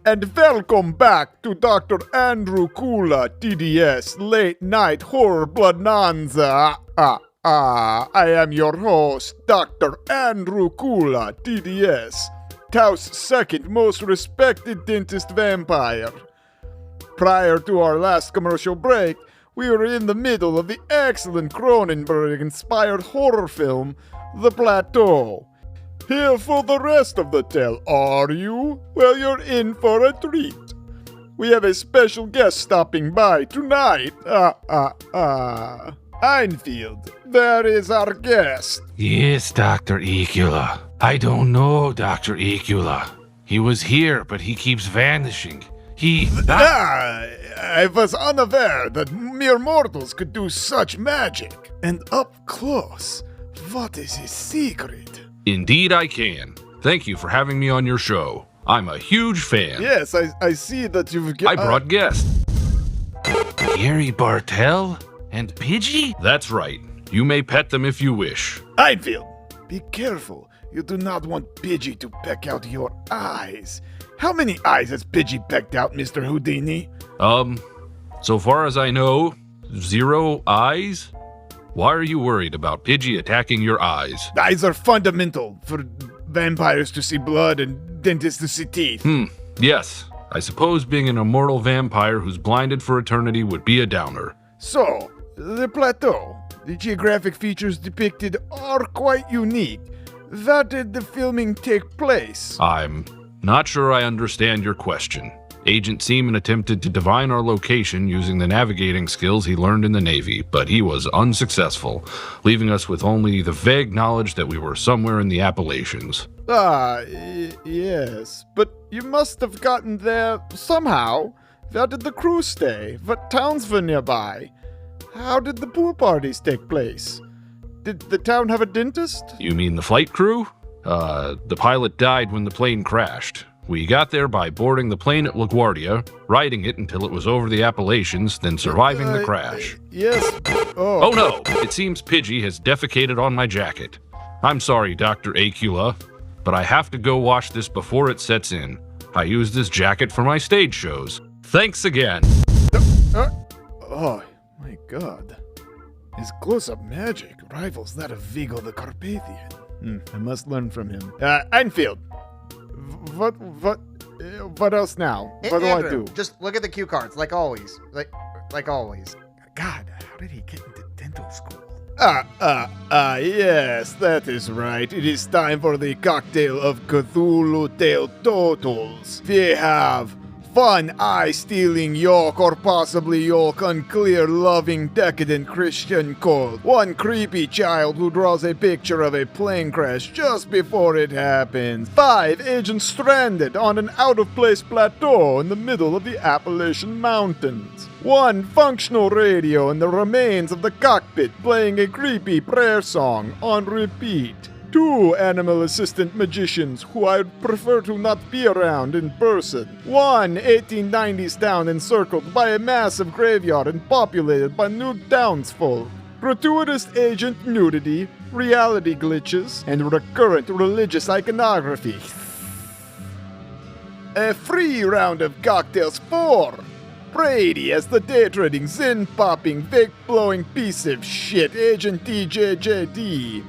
and welcome back to Dr. Andrew Kula, TDS, Late Night Horror Bloodnanza. I am your host, Dr. Andrew Kula, TDS, Tao's second most respected dentist vampire. Prior to our last commercial break, we were in the middle of the excellent Cronenberg-inspired horror film, The Plateau. Here for the rest of the tale, are you? Well, you're in for a treat. We have a special guest stopping by tonight. Einfield, there is our guest. Yes, Dr. Ecula. I don't know Dr. Ecula. He was here, but he keeps vanishing. I was unaware that mere mortals could do such magic. And up close, what is his secret? Indeed I can. Thank you for having me on your show. I'm a huge fan. Yes, I see that you've... I brought guests. Gary Bartell and Pidgey? That's right. You may pet them if you wish. Einfield, be careful. You do not want Pidgey to peck out your eyes. How many eyes has Pidgey pecked out, Mr. Houdini? So far as I know, 0 eyes? Why are you worried about Pidgey attacking your eyes? Eyes are fundamental for vampires to see blood and dentists to see teeth. Yes. I suppose being an immortal vampire who's blinded for eternity would be a downer. So, the Plateau. The geographic features depicted are quite unique. Where did the filming take place? I'm not sure I understand your question. Agent Seaman attempted to divine our location using the navigating skills he learned in the Navy, but he was unsuccessful, leaving us with only the vague knowledge that we were somewhere in the Appalachians. Yes, but you must have gotten there somehow. Where did the crew stay? What towns were nearby? How did the pool parties take place? Did the town have a dentist? You mean the flight crew? The pilot died when the plane crashed. We got there by boarding the plane at LaGuardia, riding it until it was over the Appalachians, then surviving the crash. Yes. Oh no! It seems Pidgey has defecated on my jacket. I'm sorry, Dr. Acula, but I have to go wash this before it sets in. I use this jacket for my stage shows. Thanks again. Oh, my God. His close-up magic rivals that of Vigo the Carpathian. I must learn from him. Einfield. What else now? What do Andrew, I do? Just look at the cue cards, like always. Like always. God, how did he get into dental school? Yes, that is right. It is time for the cocktail of Cthulhu Tale Totals. We have fun eye-stealing yolk or possibly yolk unclear loving decadent Christian cult. One creepy child who draws a picture of a plane crash just before it happens. 5 agents stranded on an out-of-place plateau in the middle of the Appalachian Mountains. 1 functional radio in the remains of the cockpit playing a creepy prayer song on repeat. 2 animal assistant magicians who I would prefer to not be around in person. 1 1890s town encircled by a massive graveyard and populated by nude townsfolk. Gratuitous agent nudity, reality glitches, and recurrent religious iconography. A free round of cocktails for Brady as the day-trading, zen-popping, fake-blowing piece of shit Agent DJJD.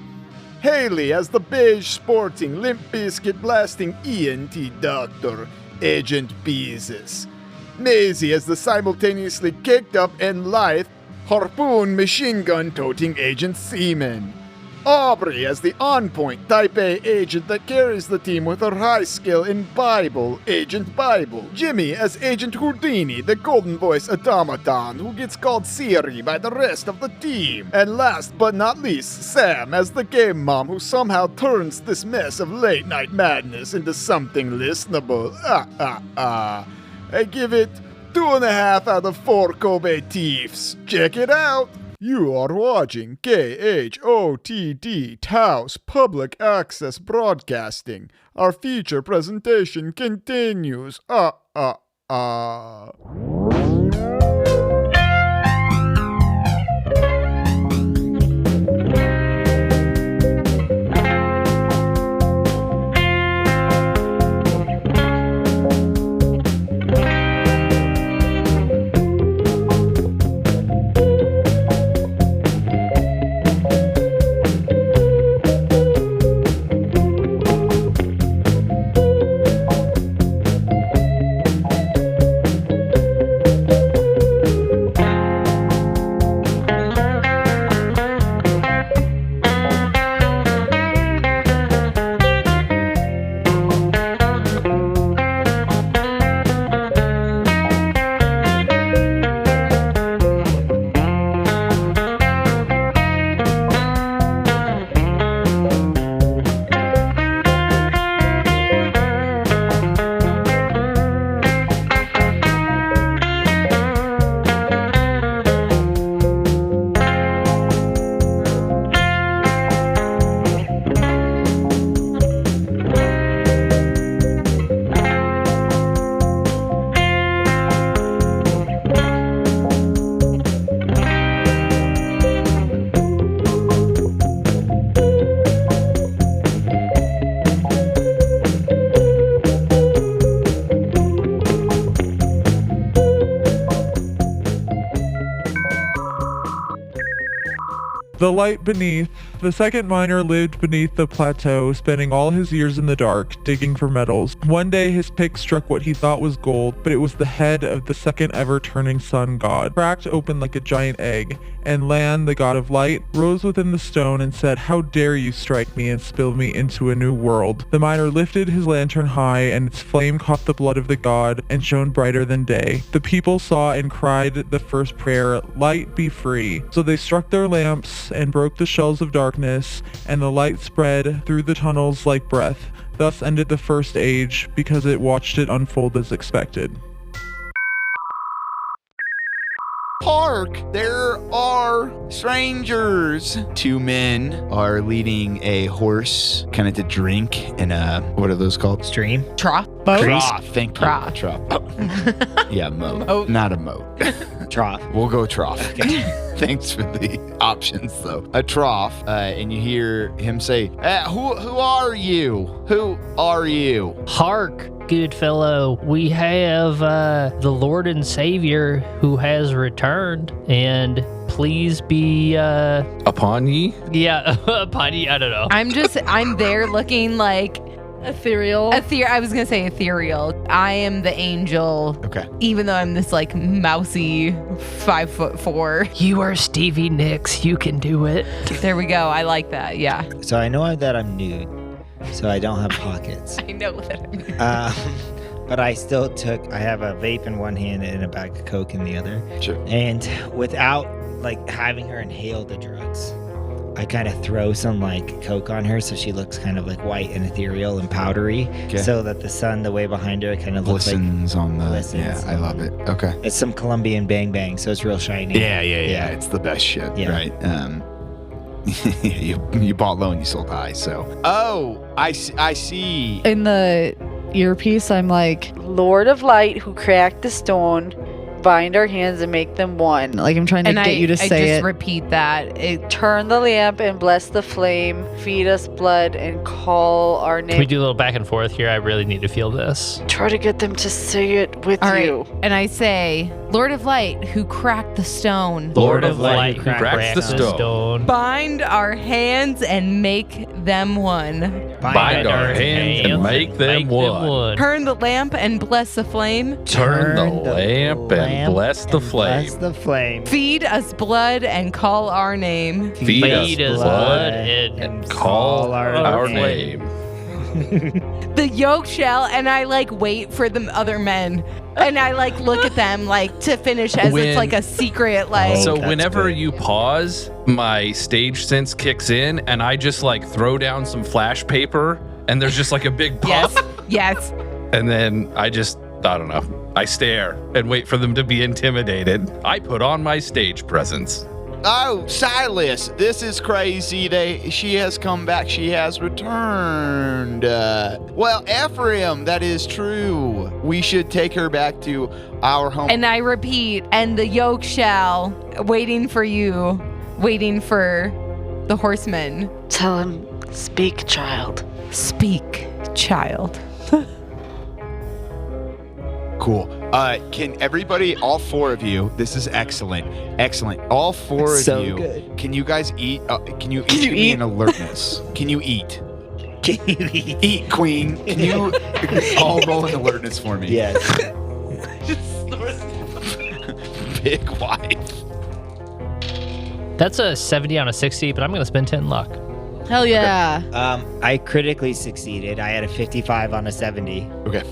Haley as the beige-sporting, Limp Bizkit blasting ENT doctor, Agent Beezus. Maisie as the simultaneously caked up and lithe, harpoon machine gun toting Agent Seaman. Aubrey as the on-point Type A agent that carries the team with her high skill in Bible, Agent Bible. Jimmy as Agent Houdini, the golden voice automaton who gets called Siri by the rest of the team. And last but not least, Sam as the game mom who somehow turns this mess of late-night madness into something listenable. I give it 2.5 out of 4 Kobe Thieves. Check it out! You are watching KHOTD Taos Public Access Broadcasting. Our feature presentation continues. The light beneath. The second miner lived beneath the plateau, spending all his years in the dark, digging for metals. One day his pick struck what he thought was gold, but it was the head of the second ever turning sun god. Cracked open like a giant egg, and Lan, the god of light, rose within the stone and said, "How dare you strike me and spill me into a new world?" The miner lifted his lantern high, and its flame caught the blood of the god and shone brighter than day. The people saw and cried the first prayer, "Light, be free." So they struck their lamps and broke the shells of darkness, and the light spread through the tunnels like breath. Thus ended the first age, because it watched it unfold as expected. Hark! There are strangers! Two men are leading a horse kind of to drink in a, what are those called? Stream. Trough. Trough. Thank you. Trough. Trough. Oh. Yeah, moat. Moat. Not a moat. Trough. We'll go trough. Thanks for the options, though. A trough, and you hear him say, who are you? Who are you? Hark, good fellow. We have the Lord and Savior who has returned, and please be Upon ye? yeah, upon ye. I don't know. I'm there looking like Ethereal. I was gonna say ethereal. I am the angel. Okay. Even though I'm this like mousy 5'4". You are Stevie Nicks. You can do it. There we go. I like that. Yeah. So I know that I'm nude, so I don't have pockets. I know that. But I still I have a vape in one hand and a bag of coke in the other. Sure. And without like having her inhale the drugs, I kind of throw some like coke on her so she looks kind of like white and ethereal and powdery, so that the sun, the way behind her, kind of looks Glistens like on the. glistens. Yeah, I love it. Okay. It's some Colombian bang bang, so it's real shiny. Yeah. It's the best shit, Yeah. right? You bought low and you sold high, so. Oh, I see. In the earpiece, I'm like, Lord of Light who cracked the stone, bind our hands and make them one. Like I'm trying to get you to say I just it. repeat that. Turn the lamp and bless the flame, feed us blood and call our Can we name. do a little back and forth here? I really need to feel this. Try to get them to say it with All right. you. And I say, Lord of Light who cracked the stone. Lord of Light who cracks the stone. Bind our hands and make them one. Bind our hands and make them one. Turn the lamp and bless the flame. Turn the lamp and bless the flame. Bless the flame. Feed us blood and call our name. Feed us blood and and call our name. The yoke shall, and I like wait for the other men. And I like look at them like to finish as it's like a secret like. So that's whenever good. you pause, my stage sense kicks in, and I just like throw down some flash paper, and there's just like a big puff, Yes. and then I don't know. I stare and wait for them to be intimidated. I put on my stage presence. Oh, Silas, this is crazy. She has come back. She has returned. Well, Ephraim, that is true. We should take her back to our home. And I repeat, and the yoke shall, waiting for you, waiting for the horsemen. Tell him, speak, child. Speak, child. Cool. Can everybody, all four of you, this is excellent. All four of So you, good. can you guys eat? Can you each give me an alertness? Can you eat? Can you eat? Eat, queen. Can you all roll an alertness for me? Yes. Big wife. That's a 70 on a 60, but I'm going to spend 10 luck. Hell yeah. I critically succeeded. I had a 55 on a 70. Okay.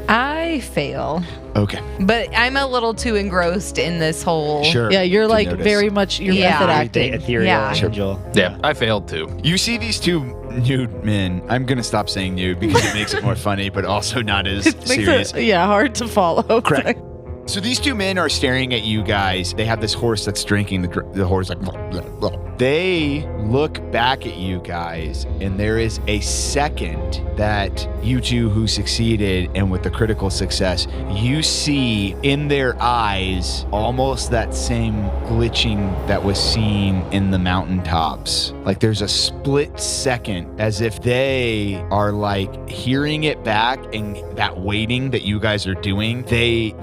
I fail. Okay. But I'm a little too engrossed in this whole. Sure. Yeah, you're to like notice. very much your Yeah. method acting. Ethereal Yeah. angel. Yeah, I failed too. You see these two nude men. I'm gonna stop saying nude because it makes it more funny, but also not as It makes serious. it, hard to follow. Correct. So these two men are staring at you guys. They have this horse that's drinking. The horse like. Blah, blah, blah. They look back at you guys, and there is a second that you two who succeeded and with the critical success, you see in their eyes almost that same glitching that was seen in the mountaintops. Like there's a split second as if they are like hearing it back, and that waiting that you guys are doing, they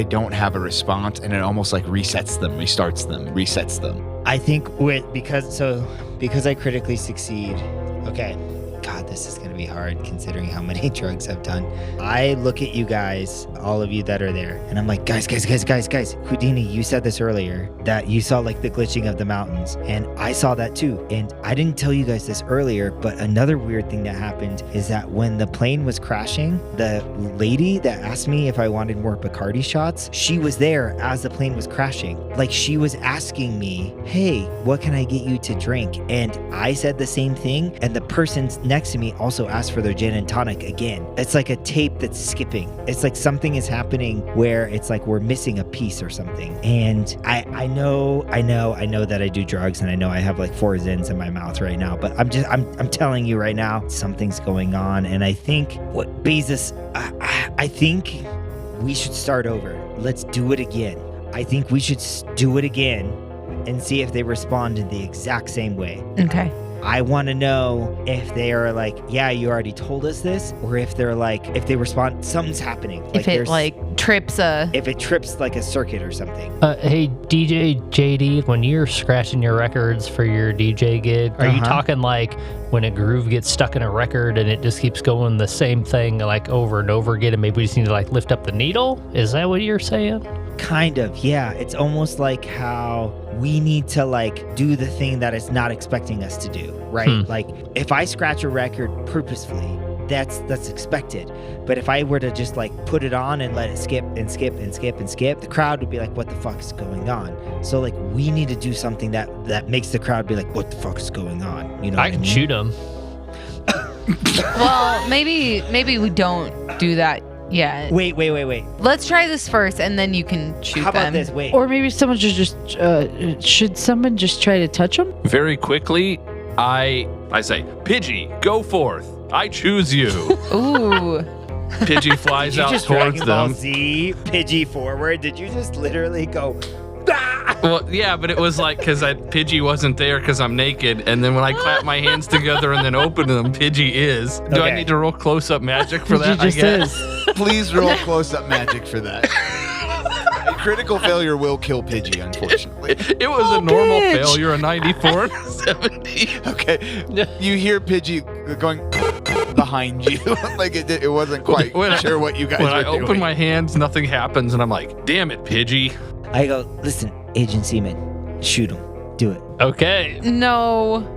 don't have a response, and it almost like resets them, restarts them, resets them. I think because I critically succeed. Okay. God, this is going to be hard considering how many drugs I've done. I look at you guys, all of you that are there, and I'm like, guys. Houdini, you said this earlier, that you saw like the glitching of the mountains. And I saw that too. And I didn't tell you guys this earlier, but another weird thing that happened is that when the plane was crashing, the lady that asked me if I wanted more Bacardi shots, she was there as the plane was crashing. Like she was asking me, hey, what can I get you to drink? And I said the same thing. And the person next to me also asked for their gin and tonic again. It's like a tape that's skipping. It's like something is happening where it's like we're missing a piece or something. And I know that I do drugs and I know I have like 4 Zins in my mouth right now, but I'm telling you right now, something's going on. And I think what Bezos, I think we should start over. Let's do it again. I think we should do it again and see if they respond in the exact same way. Okay. I want to know if they are like, yeah, you already told us this, or if they're like, if they respond, something's happening. If it trips like a circuit or something. Hey, DJ JD, when you're scratching your records for your DJ gig, are you talking like when a groove gets stuck in a record and it just keeps going the same thing like over and over again, and maybe we just need to like lift up the needle? Is that what you're saying? Kind of, yeah. It's almost like how we need to like do the thing that it's not expecting us to do, right? Like if I scratch a record purposefully, that's expected. But if I were to just like put it on and let it skip and skip and skip and skip, the crowd would be like, what the fuck is going on? So like we need to do something that makes the crowd be like, what the fuck is going on? You know, I can shoot them. Well, maybe we don't do that. Yeah. Wait. Let's try this first, and then you can shoot them. How about this? Wait. Or maybe someone should someone just try to touch them? Very quickly, I say, Pidgey, go forth. I choose you. Ooh. Pidgey flies out towards Dragon Ball them. Z, Pidgey forward. Did you just literally go? Well, yeah, but it was like because Pidgey wasn't there because I'm naked, and then when I clap my hands together and then open them, Pidgey is. Do I need to roll close-up magic for that? Pidgey just I guess. Please roll close-up magic for that. A critical failure will kill Pidgey, unfortunately. It was a normal failure, a 94 70. Okay. You hear Pidgey going behind you. Like it wasn't quite sure what you guys were doing. When I open my hands, nothing happens, and I'm like, damn it, Pidgey. I go, listen, Agent Seaman, shoot him. Do it. Okay. No.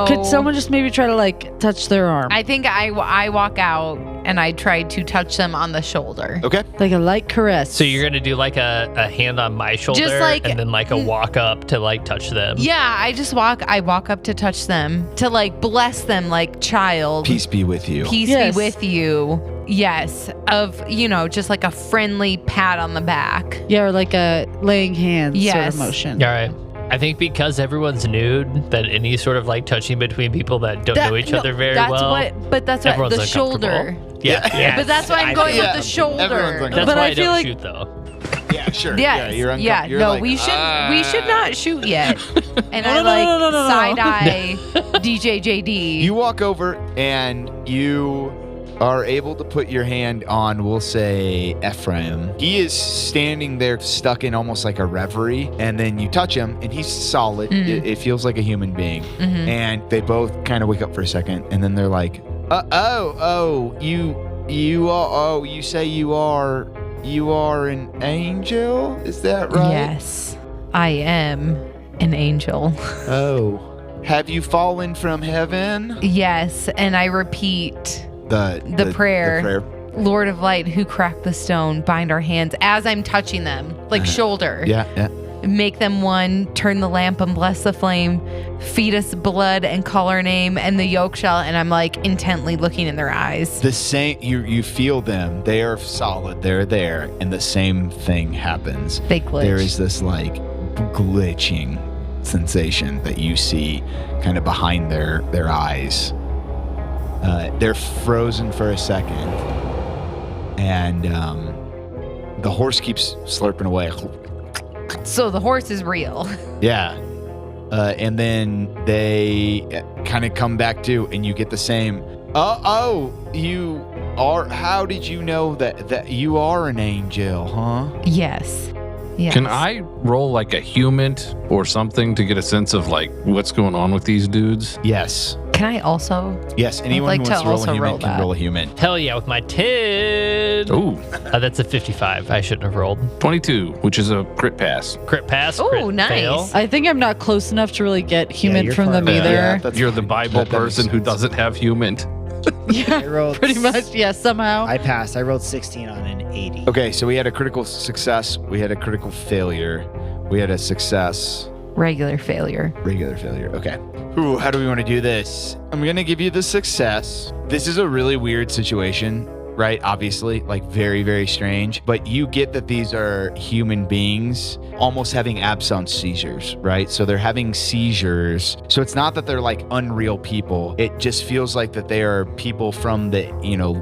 Could someone just maybe try to like touch their arm? I think I walk out and I try to touch them on the shoulder. Okay. Like a light caress. So you're gonna do like a hand on my shoulder, and then like a walk up to like touch them. Yeah, I walk up to touch them, to like bless them like child. Peace be with you. Peace be with you. Yes. Just like a friendly pat on the back. Yeah, or like a laying hands sort of motion. All right. I think because everyone's nude, that any sort of like touching between people that don't know each other very well. That's what the shoulder. Yeah. But that's why I'm going with the shoulder. That's But why I I feel don't like- shoot though. Yeah, sure. Yes. Yeah, you're no, like, we should not shoot yet. And I side eye DJ JD. You walk over and you are able to put your hand on, we'll say, Ephraim. He is standing there stuck in almost like a reverie, and then you touch him and he's solid. Mm-hmm. It feels like a human being. Mm-hmm. And they both kind of wake up for a second, and then they're like, you say you are an angel? Is that right? Yes, I am an angel. Oh. Have you fallen from heaven? Yes, and I repeat The prayer. Lord of Light, who cracked the stone, bind our hands as I'm touching them, like shoulder. Yeah. Make them one, turn the lamp and bless the flame, feed us blood and call our name, and the yolk shell. And I'm like intently looking in their eyes. The same, you feel them. They are solid. They're there. And the same thing happens. They glitch. There is this like glitching sensation that you see kind of behind their eyes. They're frozen for a second. And the horse keeps slurping away. So the horse is real. Yeah. And then they kind of come back to, and you get the same, you are, how did you know that you are an angel, huh? Yes. Yes. Can I roll like a human or something to get a sense of like what's going on with these dudes? Yes. Can I also? Yes, anyone like who wants to to roll a also human roll can that. roll a human. Hell yeah, with my 10. Ooh, That's a 55. I shouldn't have rolled. 22, which is a crit pass. Crit pass. Ooh, crit nice. Fail. I think I'm not close enough to really get human you're from far them away. either. Yeah, that's You're the fine. Bible That makes person who sense. doesn't have human. Yeah, I rolled pretty much. Yeah, somehow. I passed. I rolled 16 on an 80. Okay, so we had a critical success. We had a critical failure. We had a success. Regular failure. Regular failure. Okay. Ooh, how do we want to do this? I'm going to give you the success. This is a really weird situation, right? Obviously, like very, very strange. But you get that these are human beings almost having absence seizures, right? So they're having seizures. So it's not that they're like unreal people. It just feels like that they are people from the,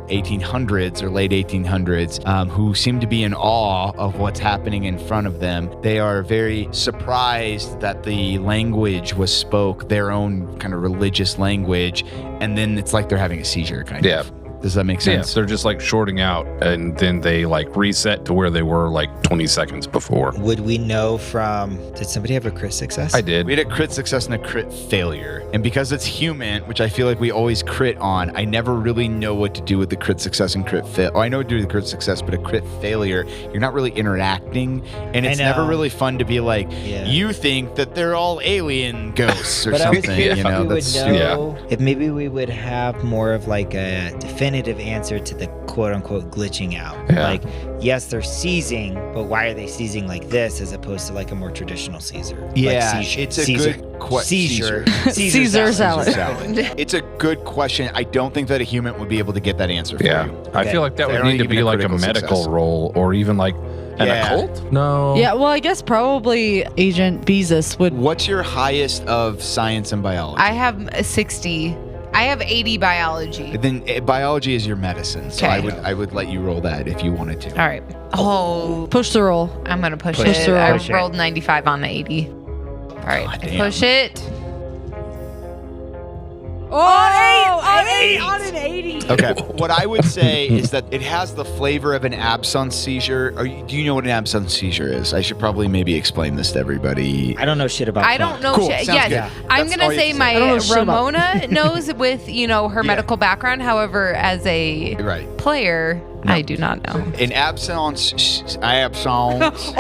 1800s or late 1800s who seem to be in awe of what's happening in front of them. They are very surprised that the language was spoke, their own kind of religious language. And then it's like they're having a seizure kind of. Does that make sense? Yeah, they're just like shorting out and then they like reset to where they were like 20 seconds before. Would we know from... Did somebody have a crit success? I did. We had a crit success and a crit failure. And because it's human, which I feel like we always crit on, I never really know what to do with the crit success and crit fail. Oh, I know what to do with the crit success, but a crit failure, you're not really interacting. And it's never really fun to be like, you think that they're all alien ghosts or but I was something. curious if we would That's know if maybe we would have more of like a definitive answer to the quote-unquote glitching out. Yeah. Like, yes, they're seizing, but why are they seizing like this as opposed to like a more traditional seizure? Yeah, like seizure. it's a good Seizure. Caesar salad. It's a good question. I don't think that a human would be able to get that answer for you. I feel like that They would don't need to even be a like a critical medical success. roll or even like an occult? No. Yeah, well, I guess probably Agent Beezus would. What's your highest of science and biology? I have a 60. I have 80 biology. Then biology is your medicine, so Okay. I would let you roll that if you wanted to. All right. Oh, Push the roll. I'm gonna push Push it. the roll. I Push it. rolled 95 on the 80. All right, God I damn. push it. On an 80. Okay. What I would say is that it has the flavor of an absence seizure. Do you know what an absence seizure is? I should probably maybe explain this to everybody. I don't know shit about I don't know. Cool, shit. sounds Yes, good. I'm That's gonna all you say have to say. I don't know my shit about- Ramona knows with her medical background. However, as a Right. player, No. I do not know. An absence. Absence.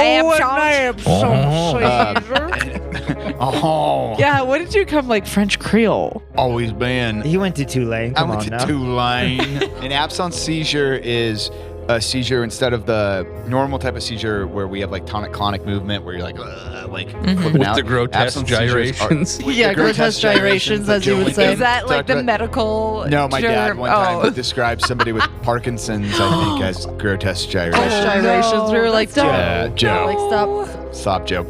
Oh. Yeah, what did you come like French Creole? Always been. He went to Tulane. I Come went on to now. Tulane. An absence seizure is a seizure instead of the normal type of seizure where we have like tonic-clonic movement where you're like flipping With out. the grotesque Absence seizures are- gyrations. with Yeah, the grotesque gyrations, as you would Julie say. Is that like talked the about. medical? No, my dad term? one time described somebody with Parkinson's, I think, as grotesque gyrations. Gyrations. We were like, don't. Yeah, Joe. Like, stop. Stop, Joe.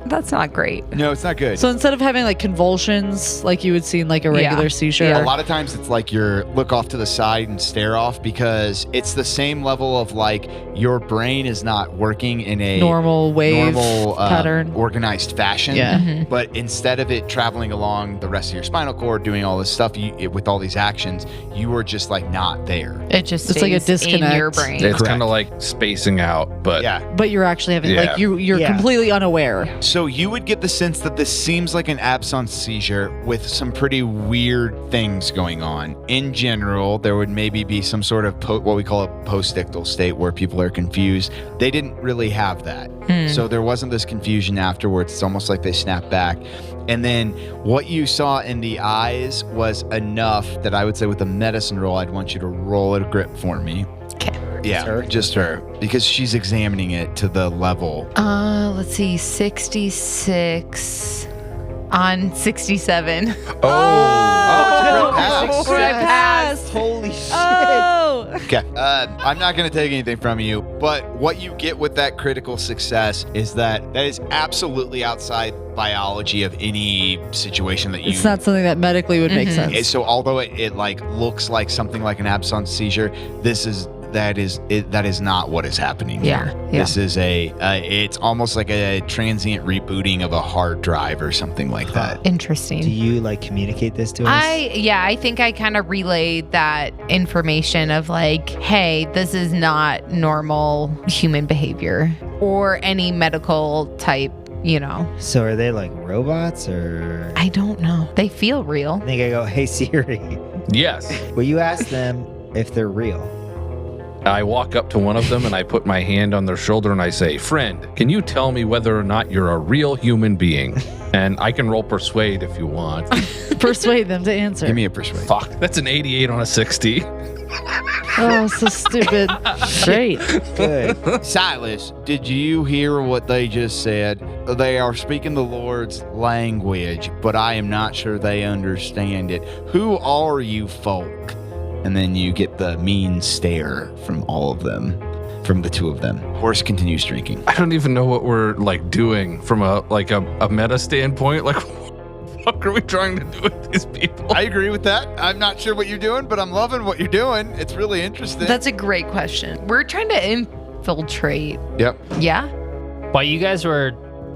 That's not great. No, it's not good. So instead of having like convulsions, like you would see in like a regular Yeah. seizure. Yeah. A lot of times it's like you're look off to the side and stare off because it's the same level of like your brain is not working in a Normal wave pattern. organized fashion. Yeah. Mhm. But instead of it traveling along the rest of your spinal cord, doing all this stuff with all these actions, you are just like not there. It just It's like a stays in your disconnect. brain. It's Correct. kind of like spacing out, but Yeah. But you're actually having Yeah. like you're Yeah. completely unaware. So you would get the sense that this seems like an absence seizure with some pretty weird things going on. In general, there would maybe be some sort of what we call a postictal state where people are confused. They didn't really have that. So there wasn't this confusion afterwards. It's almost like they snapped back. And then what you saw in the eyes was enough that I would say with the medicine roll, I'd want you to roll a grip for me. Okay. Yeah, her? just her. Because she's examining it to the level. Let's see, 66 on 67. Pass. I passed. Holy shit. Oh. Okay. I'm not going to take anything from you, but what you get with that critical success is that is absolutely outside biology of any situation that you... It's not something that medically would make sense. So although it like looks like something like an absence seizure, that is not what is happening Yeah, here. yeah. This is it's almost like a transient rebooting of a hard drive or something like that. Interesting. Do you like communicate this to us? I think I kind of relayed that information of like, hey, this is not normal human behavior or any medical type, So are they like robots or? I don't know. They feel real. I think I go, hey Siri, Yes. will you ask them if they're real? I walk up to one of them and I put my hand on their shoulder and I say, "Friend, can you tell me whether or not you're a real human being?" And I can roll persuade if you want. Persuade them to answer. Give me a persuade. Fuck, that's an 88 on a 60. Oh, so stupid. Great. Good. Silas, did you hear what they just said? They are speaking the Lord's language, but I am not sure they understand it. Who are you folk? And then you get the mean stare from all of them, from the two of them. Horse continues drinking. I don't even know what we're like doing from a meta standpoint. Like, what the fuck are we trying to do with these people? I agree with that. I'm not sure what you're doing, but I'm loving what you're doing. It's really interesting. That's a great question. We're trying to infiltrate. Yep. Yeah? While you guys were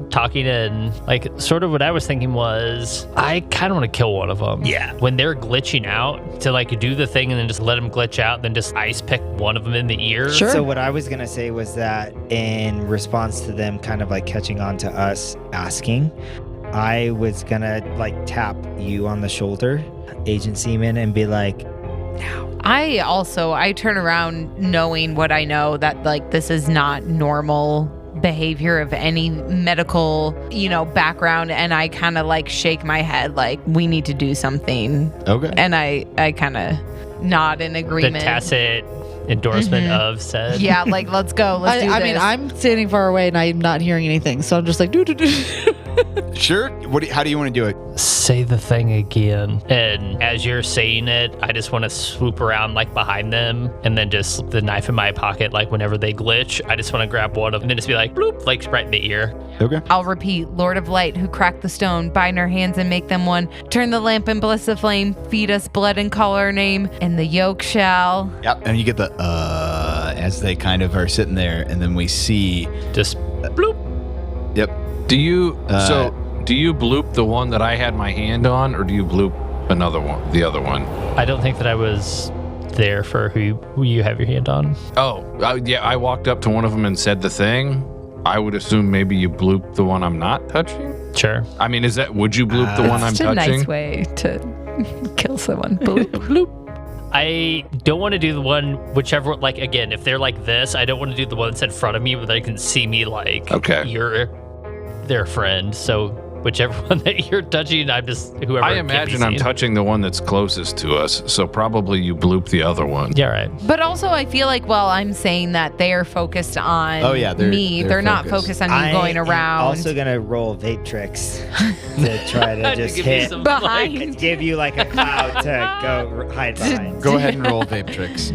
talking, and like sort of what I was thinking was I kind of want to kill one of them. Yeah. When they're glitching out, to like do the thing and then just let them glitch out, then just ice pick one of them in the ear. Sure. So what I was going to say was that in response to them kind of like catching on to us asking, I was going to like tap you on the shoulder, Agent Seaman, and be like, I turn around knowing what I know, that like this is not normal behavior of any medical, background, and I kind of like shake my head like we need to do something. Okay. And I kind of nod in The agreement. tacit endorsement of said. Yeah, like let's go. Let's do this. I mean, I'm standing far away and I'm not hearing anything, so I'm just like, do. Sure. How do you want to do it? Say the thing again. And as you're saying it, I just want to swoop around like behind them and then just slip the knife in my pocket. Like whenever they glitch, I just want to grab one of them and then just be like, bloop, like right in the ear. Okay. I'll repeat, Lord of Light, who cracked the stone, bind our hands and make them one. Turn the lamp and bless the flame. Feed us blood and call our name. And the yoke shall. Yep. And you get the as they kind of are sitting there, and then we see. Just bloop. Yep. Do you bloop the one that I had my hand on, or do you bloop the other one? I don't think that I was there for who you have your hand on. Oh, yeah, I walked up to one of them and said the thing. I would assume maybe you bloop the one I'm not touching. Sure. I mean, would you bloop the one I'm It's a touching? nice way to kill someone. Bloop, bloop. I don't want to do the one, whichever, like, again, if they're like this, I don't want to do the one that's in front of me where they can see me like, okay, you're their friend. So whichever one that you're touching, I'm just whoever. I imagine I'm touching the one that's closest to us, so probably you bloop the other one. Yeah, right. But also, I feel like while I'm saying that, they are focused on me. They're not focused on me going around. I'm also going to roll vape tricks to try to just hit behind. give you like a cloud to go hide behind. Go ahead and roll vape tricks.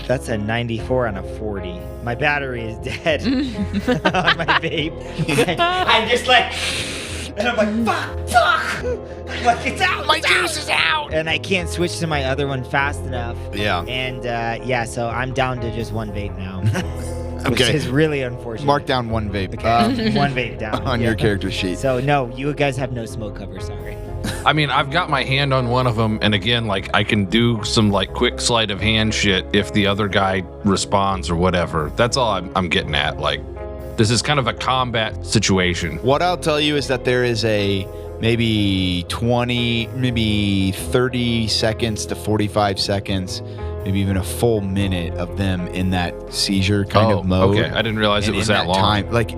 That's a 94 on a 40. My battery is dead on my vape. I'm just like... And I'm like, fuck! Like, it's out! My juice is out! And I can't switch to my other one fast enough. Yeah. And so I'm down to just one vape now. Which Okay. is really unfortunate. Mark down one vape. Okay. One vape down. On your character sheet. So, no, you guys have no smoke cover, sorry. I mean, I've got my hand on one of them, and again, like, I can do some, like, quick sleight of hand shit if the other guy responds or whatever. That's all I'm getting at. Like, this is kind of a combat situation. What I'll tell you is that there is a maybe 20, maybe 30 seconds to 45 seconds, maybe even a full minute of them in that seizure kind of mode. Okay, I didn't realize it was that long. Time, like,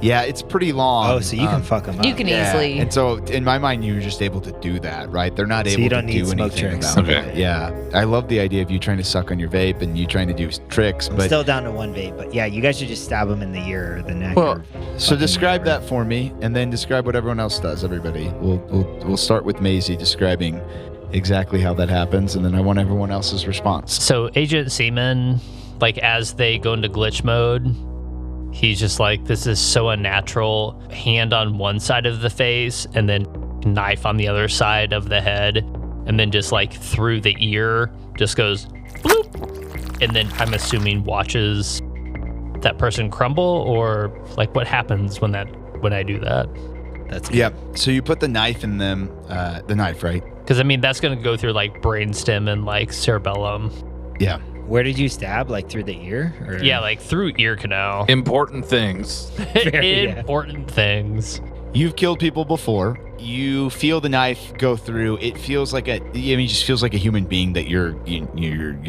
yeah, it's pretty long. Oh, so you can fuck them up. You can easily. And so, in my mind, you're just able to do that, right? They're not able you don't to need do smoke anything tricks. about Okay. it. Yeah, I love the idea of you trying to suck on your vape and you trying to do tricks, I'm but still down to one vape, but yeah, you guys should just stab them in the ear or the neck. well, or so describe whatever. that for me, and then describe what everyone else does. Everybody, we'll start with Maisie describing exactly how that happens, and then I want everyone else's response. So Agent Seaman, like as they go into glitch mode, he's just like, this is so unnatural. Hand on one side of the face and then knife on the other side of the head. And then just like through the ear, just goes bloop. and then I'm assuming watches that person crumble, or like what happens when I do that? That's good. Yeah. So you put the knife in them, the knife, right? Because I mean that's gonna go through like brainstem and like cerebellum. Yeah. Where did you stab? Like through the ear? Or? Yeah, like through ear canal. Important things. Important things. You've killed people before. You feel the knife go through. It feels like it just feels like a human being that you're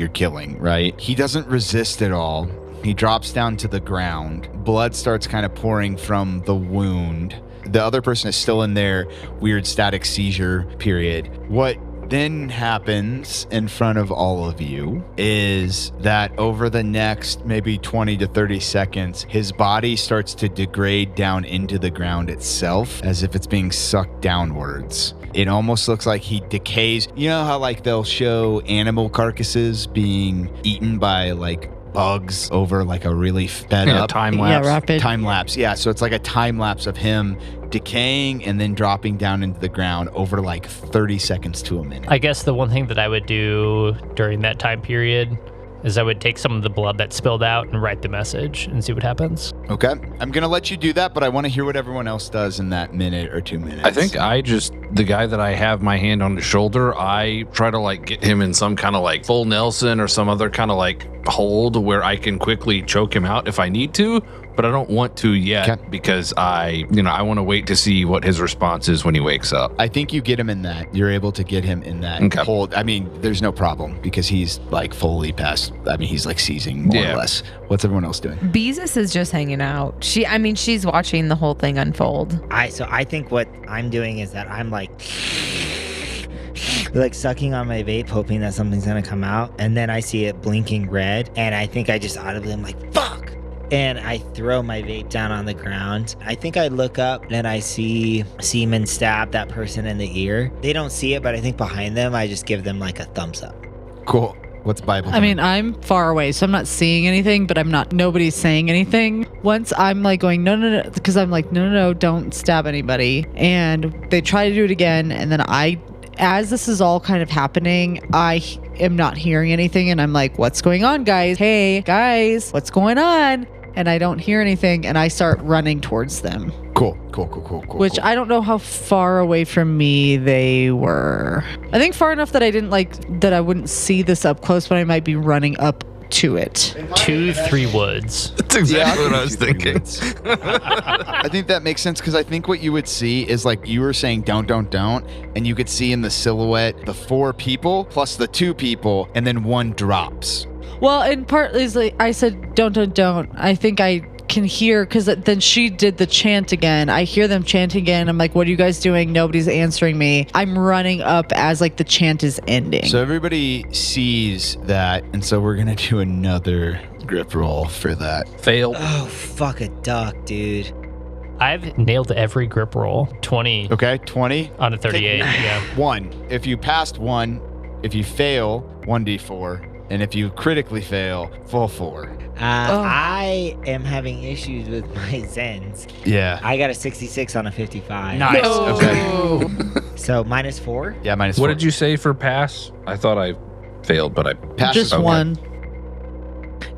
killing, right? He doesn't resist at all. He drops down to the ground. Blood starts kind of pouring from the wound. The other person is still in their weird static seizure period. What then happens in front of all of you is that over the next maybe 20 to 30 seconds, his body starts to degrade down into the ground itself as if it's being sucked downwards. It almost looks like he decays. You know how like they'll show animal carcasses being eaten by like bugs over like a really fed up time lapse. Yeah, rapid. Time lapse. Yeah, so it's like a time lapse of him decaying and then dropping down into the ground over like 30 seconds to a minute. I guess the one thing that I would do during that time period is I would take some of the blood that spilled out and write the message and see what happens. Okay. I'm going to let you do that, but I want to hear what everyone else does in that minute or 2 minutes. I think the guy that I have my hand on his shoulder, I try to like get him in some kind of like full Nelson or some other kind of like hold where I can quickly choke him out if I need to, but I don't want to yet because I want to wait to see what his response is when he wakes up. I think you get him in that. You're able to get him in that hold. I mean, there's no problem because he's like fully past. I mean, he's like seizing more or less. What's everyone else doing? Beezus is just hanging out. She's watching the whole thing unfold. I think what I'm doing is that I'm like sucking on my vape, hoping that something's gonna come out, and then I see it blinking red, and I think I just audibly am like, fuck! And I throw my vape down on the ground. I think I look up and I see Seaman stab that person in the ear. They don't see it, but I think behind them, I just give them like a thumbs up. Cool. What's Bible? I mean, I'm far away, so I'm not seeing anything, but nobody's saying anything. Once I'm like going, no, because I'm like, no, don't stab anybody. And they try to do it again. And then as this is all kind of happening, I am not hearing anything. And I'm like, what's going on, guys? Hey, guys, what's going on? And I don't hear anything. And I start running towards them. Cool. Which I don't know how far away from me they were. I think far enough that I wouldn't see this up close, but I might be running up to it. 2-3 woods. That's exactly what I was thinking. I think that makes sense because I think what you would see is like you were saying don't, and you could see in the silhouette the 4 people plus the 2 people, and then 1 drops. Well, in part is like I said don't. I think I can hear because then she did the chant again. I hear them chanting again. I'm like, what are you guys doing? Nobody's answering me. I'm running up as like the chant is ending. So everybody sees that, and so we're gonna do another grip roll for that. Fail. Oh, fuck a duck, dude. I've nailed every grip roll. 20. Okay, 20 on a 38. Yeah. 1. If you passed 1, if you fail, 1d4. And if you critically fail, full 4. I am having issues with my Zens. Yeah. I got a 66 on a 55. Nice. No. Okay. So -4? Yeah, -4. What did you say for pass? I thought I failed, but I passed. Just 1.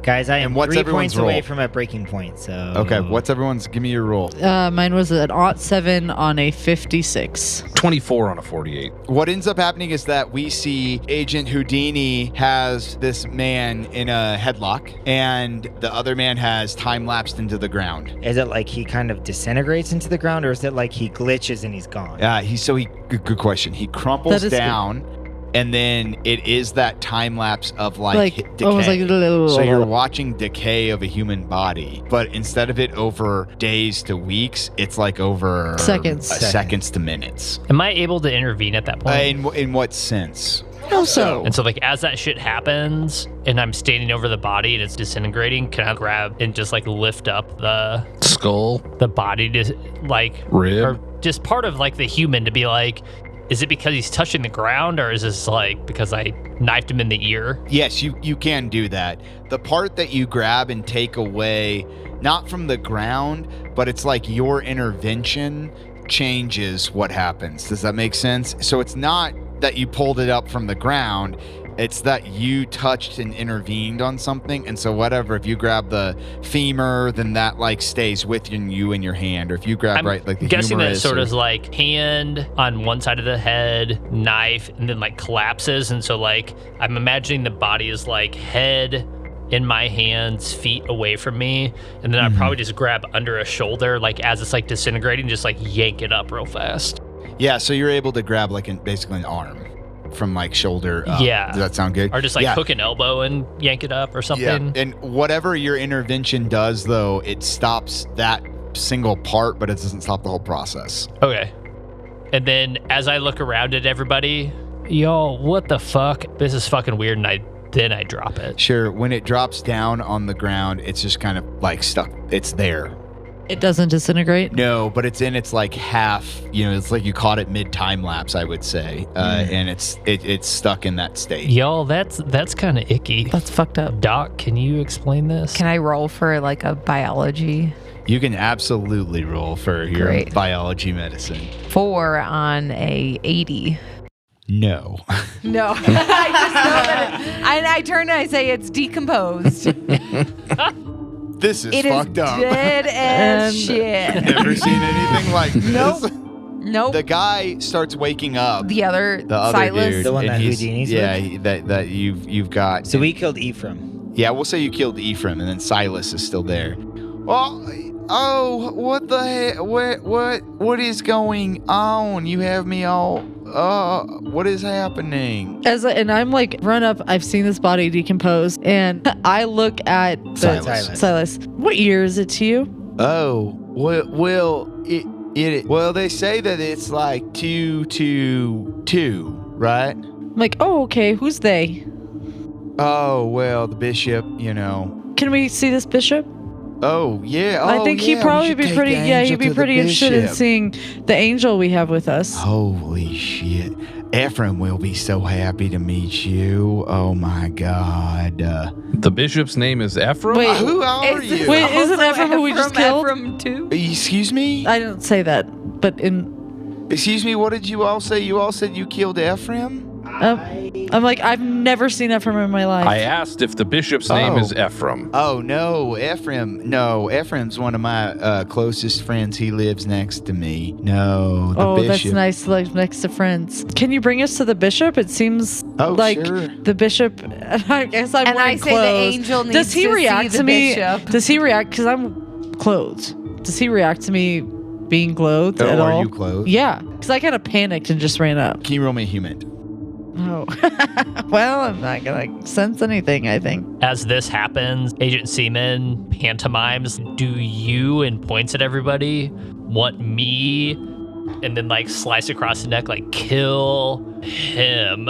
Guys, I am and what's 3 everyone's points away roll? from a breaking point, so... Okay, what's everyone's... Give me your roll. Mine was an 7 on a 56. 24 on a 48. What ends up happening is that we see Agent Houdini has this man in a headlock, and the other man has time-lapsed into the ground. Is it like he kind of disintegrates into the ground, or is it like he glitches and he's gone? Good question. He crumples down. And then it is that time lapse of like decay. Almost like so you're watching decay of a human body, but instead of it over days to weeks, it's like over seconds to minutes. Am I able to intervene at that point? In what sense? Also. And so like as that shit happens and I'm standing over the body and it's disintegrating, can I grab and just like lift up the skull, the body to like rib, or just part of like the human to be like, is it because he's touching the ground, or is this like because I knifed him in the ear? Yes, you can do that. The part that you grab and take away, not from the ground, but it's like your intervention changes what happens. Does that make sense? So it's not that you pulled it up from the ground. It's that you touched and intervened on something, and so whatever. If you grab the femur, then that like stays with you in your hand. Or if you grab I'm the guessing that humerus sort or- of like hand on one side of the head, knife, and then like collapses. And so like I'm imagining the body is like head in my hands, feet away from me, and then I'd probably just grab under a shoulder, like as it's like disintegrating, just like yank it up real fast. Yeah, so you're able to grab like basically an arm from like shoulder up. Yeah. Does that sound good? Or just like hook an elbow and yank it up or something. Yeah, and whatever your intervention does, though, it stops that single part, but it doesn't stop the whole process. Okay. And then as I look around at everybody, yo, what the fuck? This is fucking weird, and then I drop it. Sure, when it drops down on the ground, it's just kind of like stuck. It's there. It doesn't disintegrate? No, but it's in its like half, it's like you caught it mid-time lapse, I would say. And it's stuck in that state. Yo, that's kind of icky. That's fucked up. Doc, can you explain this? Can I roll for like a biology? You can absolutely roll for your Great. biology medicine. 4 on a 80. No. No, I just know that. I turn and I say it's decomposed. This is It is fucked up. dead as shit. Never seen anything like this. Nope. The guy starts waking up. The other Silas, dude. The one and that he's- Houdini's yeah, with? that you've got. So we killed Ephraim. Yeah, we'll say you killed Ephraim, and then Silas is still there. Well, what the heck? What is going on? You have me all. What is happening? And I'm like, run up. I've seen this body decompose, and I look at Silas. What year is it to you? Oh, well, they say that it's like 222, right? I'm like, oh, okay. Who's they? Oh, well, the bishop, Can we see this bishop? Oh, yeah. I think he'd probably be pretty. Yeah, he'd be pretty interested in seeing the angel we have with us. Holy shit. Ephraim will be so happy to meet you. Oh my God. The bishop's name is Ephraim? Wait, Who are you? Wait, isn't Ephraim who we just killed? Ephraim too? Excuse me? I didn't say that, but Excuse me, what did you all say? You all said you killed Ephraim? I'm like, I've never seen Ephraim in my life. I asked if the bishop's name is Ephraim. Oh, no, Ephraim. No, Ephraim's one of my closest friends. He lives next to me. No, the bishop. That's nice, like next to friends. Can you bring us to the bishop? It seems like sure. the bishop. I guess I'm And wearing I say clothes. the angel needs Does he to react see to the me? bishop. Does he react? Because I'm clothed. Does he react to me being clothed at all? Are you clothed? Yeah, because I kind of panicked and just ran up. Can you roll me a human? Oh, well, I'm not gonna sense anything, I think. As this happens, Agent Seaman pantomimes, do you, and points at everybody, want me, and then like slice across the neck, like kill him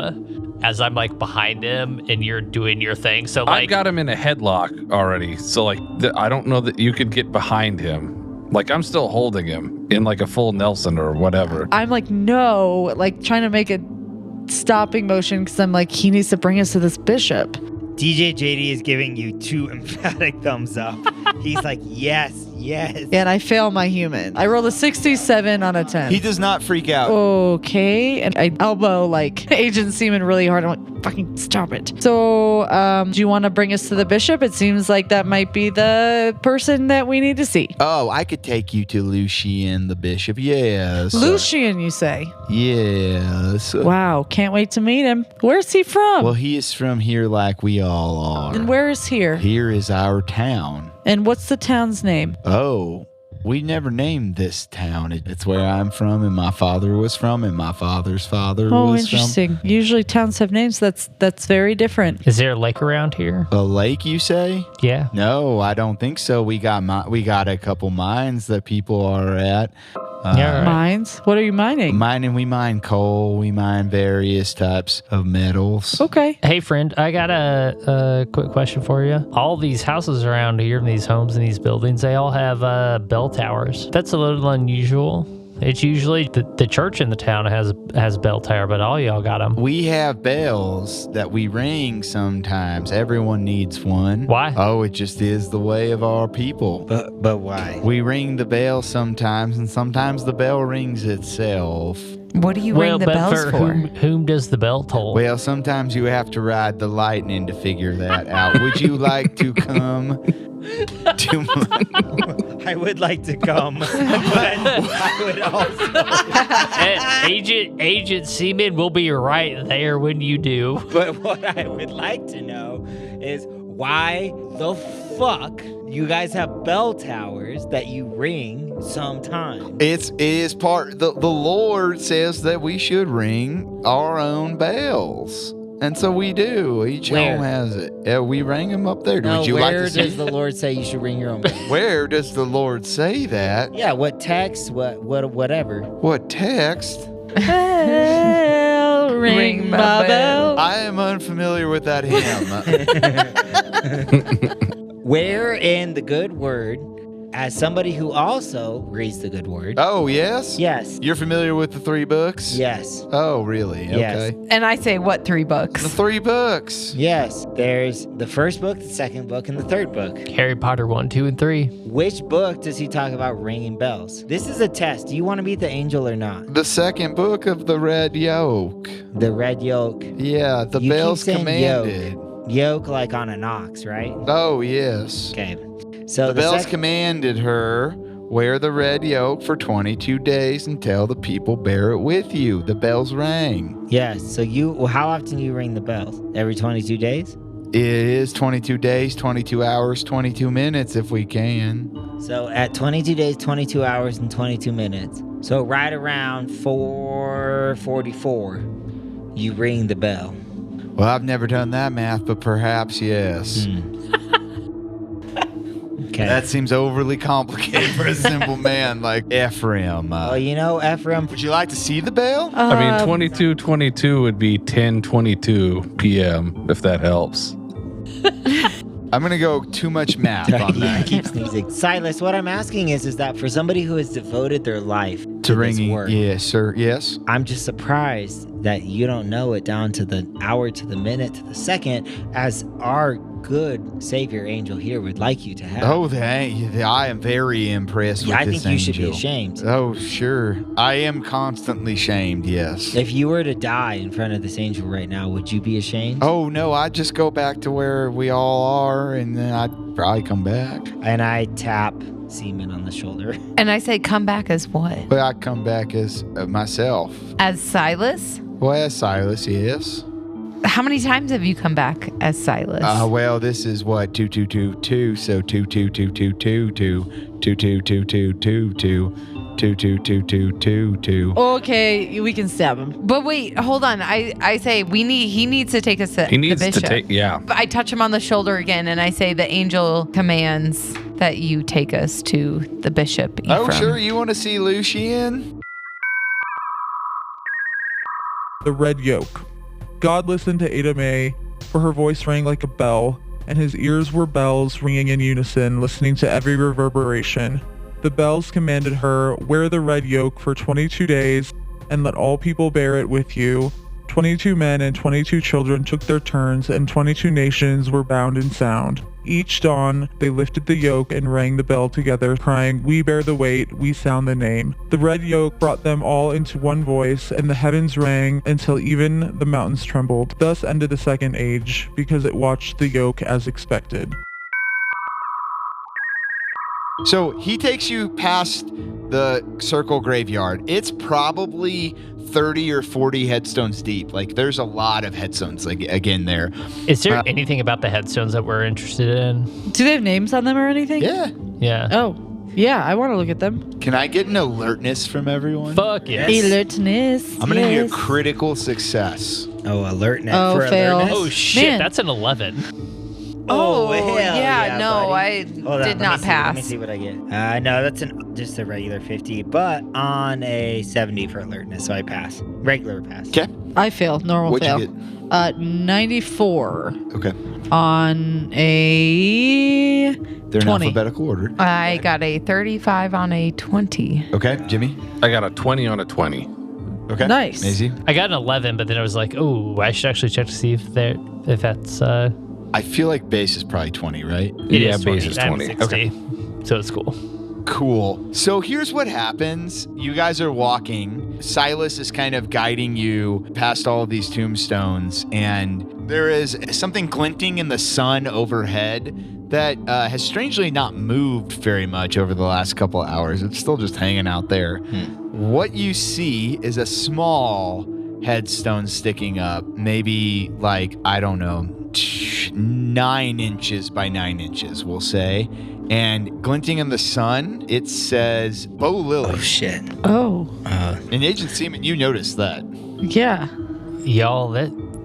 as I'm like behind him and you're doing your thing. So like, I've got him in a headlock already. So like, I don't know that you could get behind him. Like I'm still holding him in like a full Nelson or whatever. I'm like, no, like trying to make a stopping motion because I'm like, he needs to bring us to this bishop. DJ JD is giving you 2 emphatic thumbs up. He's like, yes. And I fail my human. I rolled a 67 on a 10. He does not freak out. Okay. And I elbow like Agent Seaman really hard. I'm like, fucking stop it. So, do you want to bring us to the bishop? It seems like that might be the person that we need to see. Oh, I could take you to Lucian, the bishop. Yes. Lucian, you say? Yes. Wow. Can't wait to meet him. Where's he from? Well, he is from here like we all are. And where is here? Here is our town. And what's the town's name? Oh, we never named this town. It's where I'm from, and my father was from, and my father's father Oh, was interesting. Usually towns have names. That's very different. is there a lake around here? from. A lake, you say? Yeah. No, I don't think so. We got a couple mines that people are at. Yeah, right. Mines? What are you mining? We mine coal. We mine various types of metals. Okay. Hey, friend, I got a quick question for you. All these houses around here, these homes and these buildings, they all have bell towers. That's a little unusual. It's usually the church in the town has bell tower, but all y'all got them. We have bells that we ring sometimes. Everyone needs one. Why? Oh, it just is the way of our people. But why? We ring the bell sometimes, and sometimes the bell rings itself. What do you ring the but bells for? Whom does the bell toll? Well, sometimes you have to ride the lightning to figure that out. Would you like to come to I would like to come, but I would also. Agent Seaman will be right there when you do. But what I would like to know is why the fuck you guys have bell towers that you ring sometimes? It is part. The Lord says that we should ring our own bells. And so we do. Each Where? home has it. Yeah, we ring them up there. No, Would you where like to see? does the Lord say you should ring your own bell? Where does the Lord say that? Yeah, what text, whatever. What text? Bell, ring my bell. I am unfamiliar with that hymn. Where in the good word, as somebody who also reads the good word. Oh, yes? Yes. You're familiar with the 3 books? Yes. Oh, really? Yes. Okay. And I say, what 3 books? The 3 books. Yes. There's the first book, the second book, and the third book. Harry Potter 1, 2, and 3. Which book does he talk about ringing bells? This is a test. Do you want to meet the angel or not? The second book of the red yoke. The red yoke. Yeah, the You keep bells saying commanded. Yoke like on an ox, right? Oh, yes. Okay. So The bells commanded her, wear the red yoke for 22 days until the people bear it with you. The bells rang. Yes. So how often do you ring the bells? Every 22 days? It is 22 days, 22 hours, 22 minutes if we can. So at 22 days, 22 hours, and 22 minutes. So right around 4:44, you ring the bell. Well, I've never done that math, but perhaps yes. Okay. That seems overly complicated for a simple man like Ephraim. Well, you know, Ephraim. Would you like to see the bell? I mean, 22:22 would be 10:22 p.m. if that helps. I'm going to go too much math on I that. keep sneezing. Silas, what I'm asking is that for somebody who has devoted their life to this ringing, work, yes, sir, yes. I'm just surprised that you don't know it down to the hour, to the minute, to the second, as our good Savior angel here would like you to have. Oh, I am very impressed with I this think you should be angel. ashamed. Oh, sure. I am constantly shamed, yes. If you were to die in front of this angel right now, would you be ashamed? Oh, no, I'd just go back to where we all are, and then I'd probably come back. And I tap Seaman on the shoulder. And I say, come back as what? But I'd come back as myself. As Silas? Well, as Silas, yes. How many times have you come back as Silas? Well, this is what 2222, so 222222, 222222. Okay, we can stab him. But wait, hold on. I say he needs to take us to He needs the to bishop. take, yeah. I touch him on the shoulder again, and I say the angel commands that you take us to the bishop. Ephraim. Oh, sure. You want to see Lucian? The red yoke. God listened to Ada Mae, for her voice rang like a bell, and his ears were bells ringing in unison, listening to every reverberation. The bells commanded her, wear the red yoke for 22 days, and let all people bear it with you. 22 men and 22 children took their turns, and 22 nations were bound in sound. Each dawn, they lifted the yoke and rang the bell together, crying, "We bear the weight, we sound the name." The red yoke brought them all into one voice, and the heavens rang until even the mountains trembled. Thus ended the second age, because it watched the yoke as expected. So he takes you past the circle graveyard. It's probably 30 or 40 headstones deep. Like, there's a lot of headstones, like, again, there. Is there anything about the headstones that we're interested in? Do they have names on them or anything? Yeah. Yeah. Oh, yeah, I want to look at them. Can I get an alertness from everyone? Fuck yes. Alertness. I'm going to need a critical success. Oh, alertness. Oh, for fail. alertness? Oh shit, Man. that's an 11. Oh, hell yeah, no, buddy. I Hold on, did let not me see, pass. Let me see what I get. No, that's just a regular 50, but on a 70 for alertness, so I pass. Regular pass. Okay. I fail. Normal What'd fail. you get? 94 Okay. on a They're in 20. alphabetical order. I got a 35 on a 20. Okay, Jimmy. I got a 20 on a 20. Okay. Nice. Maisie. I got an 11, but then I was like, oh, I should actually check to see if that's I feel like base is probably 20, right? it Yeah, is base 20. is I'm 20. 60, so it's cool. Cool. So here's what happens. You guys are walking. Silas is kind of guiding you past all of these tombstones, and there is something glinting in the sun overhead that has strangely not moved very much over the last couple of hours. It's still just hanging out there. What you see is a small headstone sticking up, maybe like, I don't know, 9 inches by 9 inches, we'll say. And glinting in the sun, it says Bo Lily. Oh, shit. Oh. And Agent Seaman, you noticed that. Yeah. Y'all,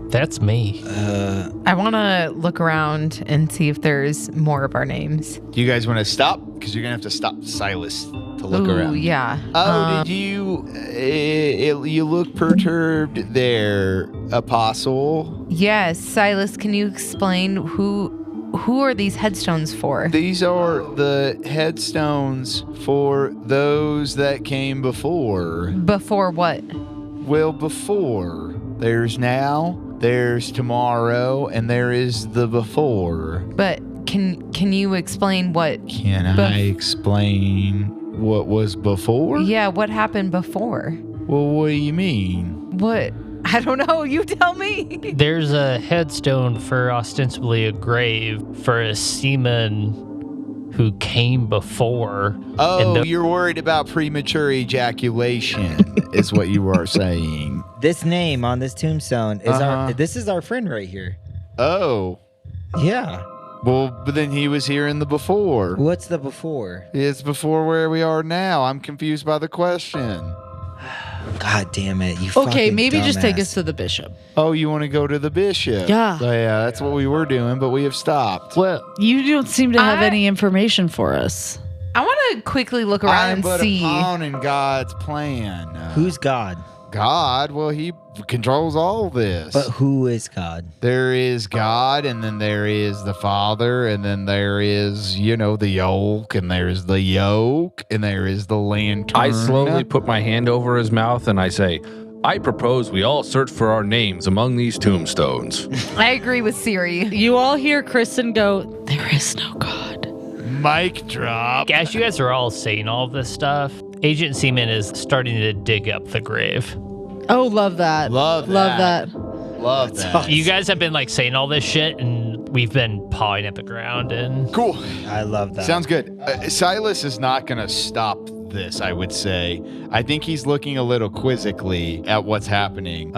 that's me. I want to look around and see if there's more of our names. Do you guys want to stop? Because you're going to have to stop Silas to look Ooh, around. yeah. Oh, did you... you look perturbed there, Apostle. Yes, Silas, can you explain who are these headstones for? These are the headstones for those that came before. Before what? Well, before. There's now, there's tomorrow, and there is the before. But can you explain what? Can I explain what was before? Yeah, what happened before? Well, what do you mean? What? I don't know. You tell me. There's a headstone for ostensibly a grave for a seaman who came before. Oh, you're worried about premature ejaculation, is what you are saying. This name on this tombstone is this is our friend right here. Oh. Yeah. Well, but then he was here in the before. What's the before? It's before where we are now. I'm confused by the question. God damn it, you Okay, fucking maybe just take dumbass. us to the bishop. Oh, you want to go to the bishop? Yeah. Oh, yeah, that's what we were doing, but we have stopped. Well, You don't seem to have I- any information for us. I want to quickly look around I am and but see. a pawn in God's plan. Who's God? God? Well, he controls all this. But who is God? There is God, and then there is the Father, and then there is, the yoke, and there's the yoke, and there is the lantern. I slowly put my hand over his mouth and I say, I propose we all search for our names among these tombstones. I agree with Siri. You all hear Kristen go, there is no God. Mic drop. as you guys are all saying all this stuff, Agent Seaman is starting to dig up the grave. Oh, love that. Love that. Love that. You guys have been like saying all this shit, and we've been pawing at the ground. And Cool. I love that. Sounds good. Silas is not going to stop this, I would say. I think he's looking a little quizzically at what's happening.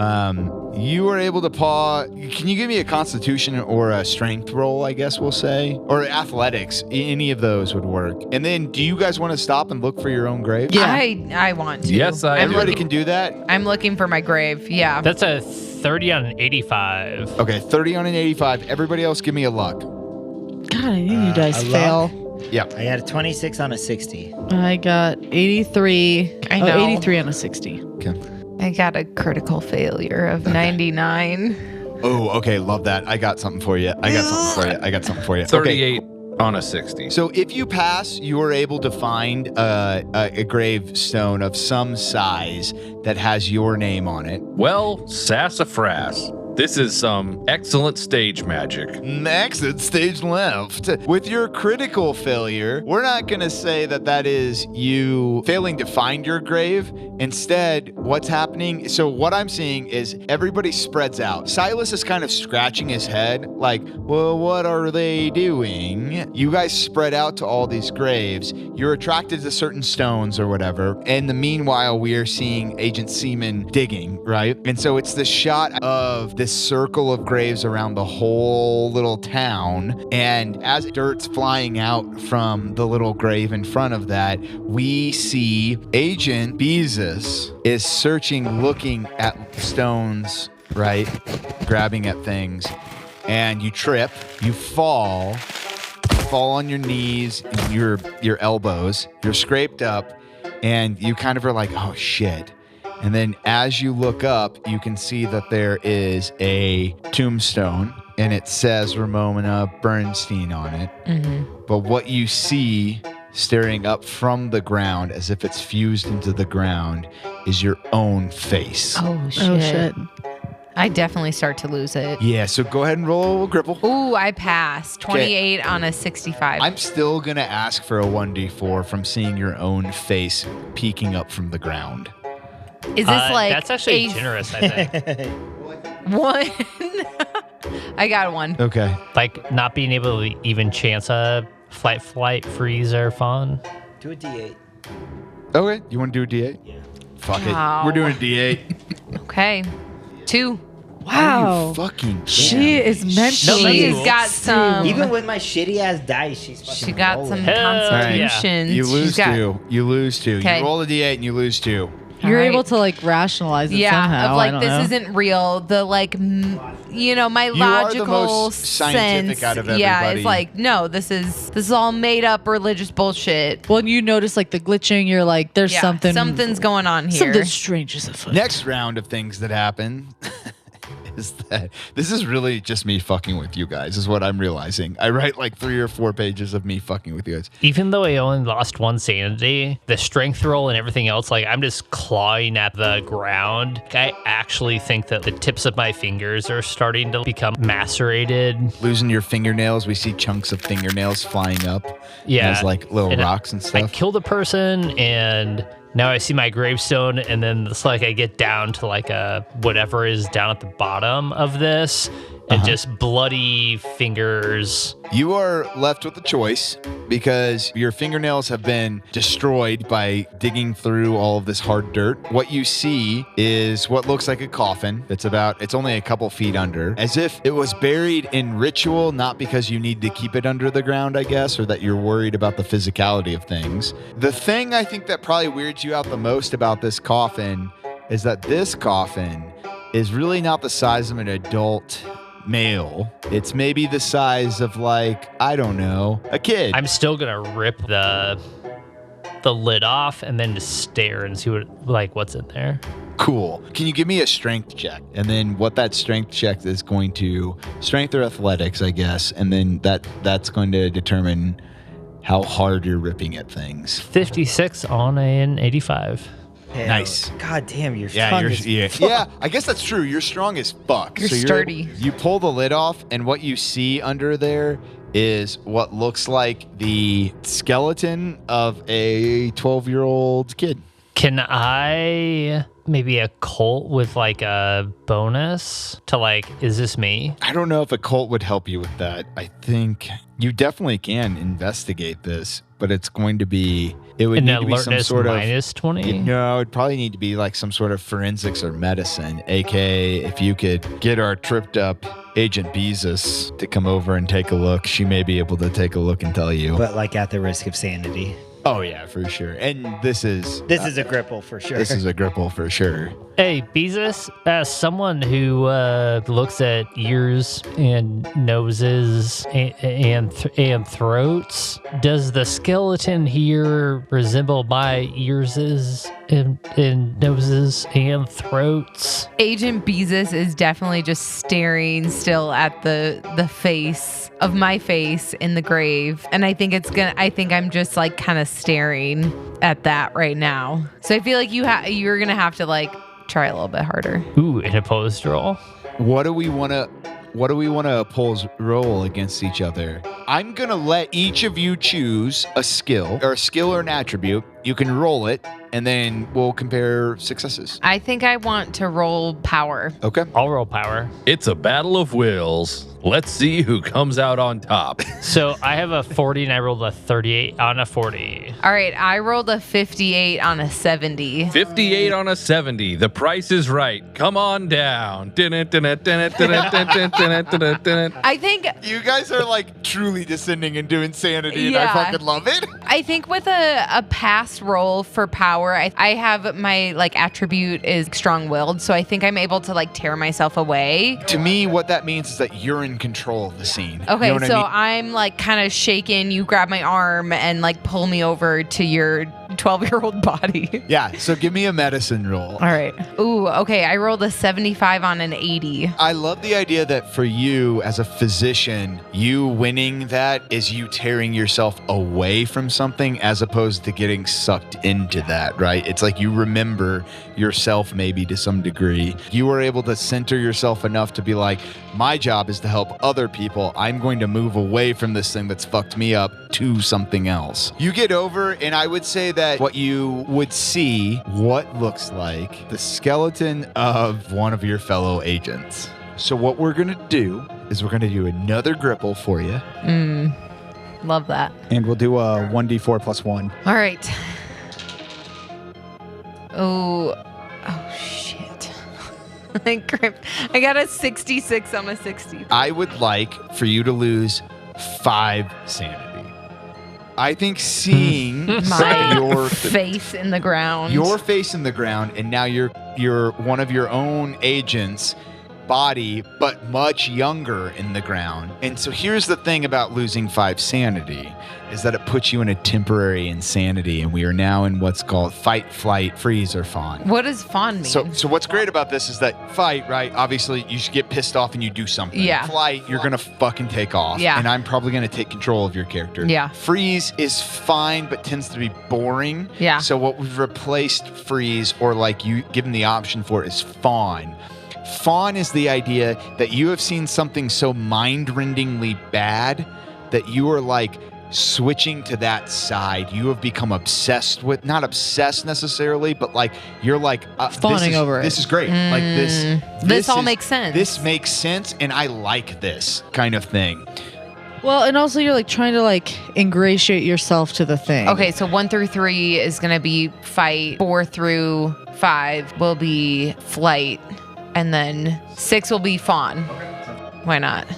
You were able to paw. Can you give me a constitution or a strength roll, I guess we'll say? Or athletics. Any of those would work. And then do you guys want to stop and look for your own grave? Yeah. I want to. Yes, I Everybody do. can do that? I'm looking for my grave. Yeah. that's a 30 on an 85. Okay, 30 on an 85. Everybody else give me a luck. God, I knew you guys a fail. Yep. I got a 26 on a 60. I got 83. I know. 83 on a 60. Okay. I got a critical failure of 99. Oh, okay. Love that. I got something for you. I got something for you. Okay. 38 on a 60. So if you pass, you are able to find a gravestone of some size that has your name on it. Well, sassafras. This is some excellent stage magic. Exit stage left. With your critical failure, we're not going to say that is you failing to find your grave. Instead, what's happening, so what I'm seeing is everybody spreads out. Silas is kind of scratching his head like, well, what are they doing? You guys spread out to all these graves. You're attracted to certain stones or whatever. And the meanwhile, we are seeing Agent Seaman digging, right? And so it's the shot of this circle of graves around the whole little town. And as dirt's flying out from the little grave in front of that, we see Agent Beezus is searching, looking at stones, right? Grabbing at things. And you trip, you fall on your knees, your elbows, you're scraped up, and you kind of are like, oh shit. And then as you look up, you can see that there is a tombstone and it says Ramona Bernstein on it. Mm-hmm. But what you see staring up from the ground as if it's fused into the ground is your own face. Oh shit. Oh, shit. I definitely start to lose it. Yeah, so go ahead and roll grapple. Ooh, I passed. 28 on a 65. I'm still going to ask for a 1d4 from seeing your own face peeking up from the ground. Is this like that's actually generous, I think. one? I got one. Okay. Like not being able to even chance a flight, freeze, or fawn. Do a D8. Okay, you want to do a D8? Yeah. Fuck Wow. it. We're doing a D8. Okay. 2. Wow. You fucking She is mentally. She's got some. Even with my shitty ass dice, she's fucking She got some rolling. Hell yeah. constitution. You lose She's got, 2. You lose 2. Okay. You roll a D8 and you lose 2. You're Alright. able to like rationalize it Yeah, somehow. of I like don't this know. isn't real. The like, my You are the logical most scientific sense. out of Yeah, everybody. it's like no, this is all made up religious bullshit. When you notice like the glitching, you're like, there's Yeah, something's going on here. Something strange is afoot. Next round of things that happen is that this is really just me fucking with you guys, is what I'm realizing. I write like 3 or 4 pages of me fucking with you guys. Even though I only lost 1 sanity, the strength roll and everything else, like I'm just clawing at the ground. I actually think that the tips of my fingers are starting to become macerated. Losing your fingernails, we see chunks of fingernails flying up Yeah. as like little And rocks and I stuff. killed a person and now I see my gravestone, and then it's like I get down to like a whatever is down at the bottom of this, and just bloody fingers. You are left with a choice because your fingernails have been destroyed by digging through all of this hard dirt. What you see is what looks like a coffin that's it's only a couple feet under, as if it was buried in ritual, not because you need to keep it under the ground, I guess, or that you're worried about the physicality of things. The thing I think that probably weirds you out the most about this coffin is that this coffin is really not the size of an adult male. It's maybe the size of like, I don't know, a kid. I'm still gonna rip the lid off and then just stare and see what's in there. Cool. Can you give me a strength check? And then what that strength check is going to, strength or athletics, I guess, and then that's going to determine how hard you're ripping at things. 56 on an 85. Hell, Nice. God damn, you're Yeah, strong you're as fuck. yeah. I guess that's true. You're strong as fuck. You're sturdy. You pull the lid off, and what you see under there is what looks like the skeleton of a 12-year-old kid. Can I maybe a cult with like a bonus to like, is this me? I don't know if a cult would help you with that. I think you definitely can investigate this, but it's going to be, it would An need to be some alertness sort of minus 20? No, it'd probably need to be like some sort of forensics or medicine, aka if you could get our tripped up Agent Beezus to come over and take a look, she may be able to take a look and tell you. But like at the risk of sanity. Oh yeah, for sure. And this is a gripple for sure. This is a gripple for sure. Hey, Beezus, as someone who looks at ears and noses and throats, does the skeleton here resemble my ears and noses and throats? Agent Beezus is definitely just staring still at the face of my face in the grave. And I think I'm just like kind of staring at that right now. So I feel like you're going to have to like try a little bit harder. Ooh, an opposed roll? What do we want to oppose roll against each other? I'm going to let each of you choose a skill or an attribute. You can roll it, and then we'll compare successes. I think I want to roll power. Okay. I'll roll power. It's a battle of wills. Let's see who comes out on top. So I have a 40 and I rolled a 38 on a 40. All right, I rolled a 58 on a 70. 58 on a 70. The price is right. Come on down. I think You guys are like truly descending into insanity, and Yeah. I fucking love it. I think with a pass roll for power, I have my like attribute is strong-willed, so I think I'm able to like tear myself away. To me, what that means is that you're in control of the scene. Okay, You know what so I mean? I'm like kind of shaken. You grab my arm and like pull me over to your 12-year-old body. Yeah, so give me a medicine roll. All right. Ooh, okay. I rolled a 75 on an 80. I love the idea that for you as a physician, you winning that is you tearing yourself away from something as opposed to getting sucked into that, right? It's like you remember yourself maybe to some degree. You were able to center yourself enough to be like, my job is to help other people. I'm going to move away from this thing that's fucked me up to something else. You get over, and I would say that what you would see what looks like the skeleton of one of your fellow agents. So what we're going to do is we're going to do another grapple for you. Love that. And we'll do a 1d4 plus 1. All right. Oh, shit. I got a 66 on a 60. I would like for you to lose 5 sanity. I think seeing My your face in the ground. your face in the ground, and now you're one of your own agents' body, but much younger in the ground. And so here's the thing about losing 5 sanity, is that it puts you in a temporary insanity, and we are now in what's called fight, flight, freeze, or fawn. What does fawn mean? So what's great about this is that fight, right? Obviously, you should get pissed off and you do something. Yeah. Flight, you're going to fucking take off. Yeah. And I'm probably going to take control of your character. Yeah. Freeze is fine, but tends to be boring. Yeah. So what we've replaced freeze, or like you given the option for, is fawn. Fawn is the idea that you have seen something so mind-rendingly bad that you are like switching to that side. You have become obsessed with, not obsessed necessarily, but like you're like fawning over it. This is great. Like This all makes sense. This makes sense, and I like this kind of thing. Well, and also you're like trying to like ingratiate yourself to the thing. Okay, so 1 through 3 is going to be fight. 4 through 5 will be flight. And then 6 will be fawn. Why not?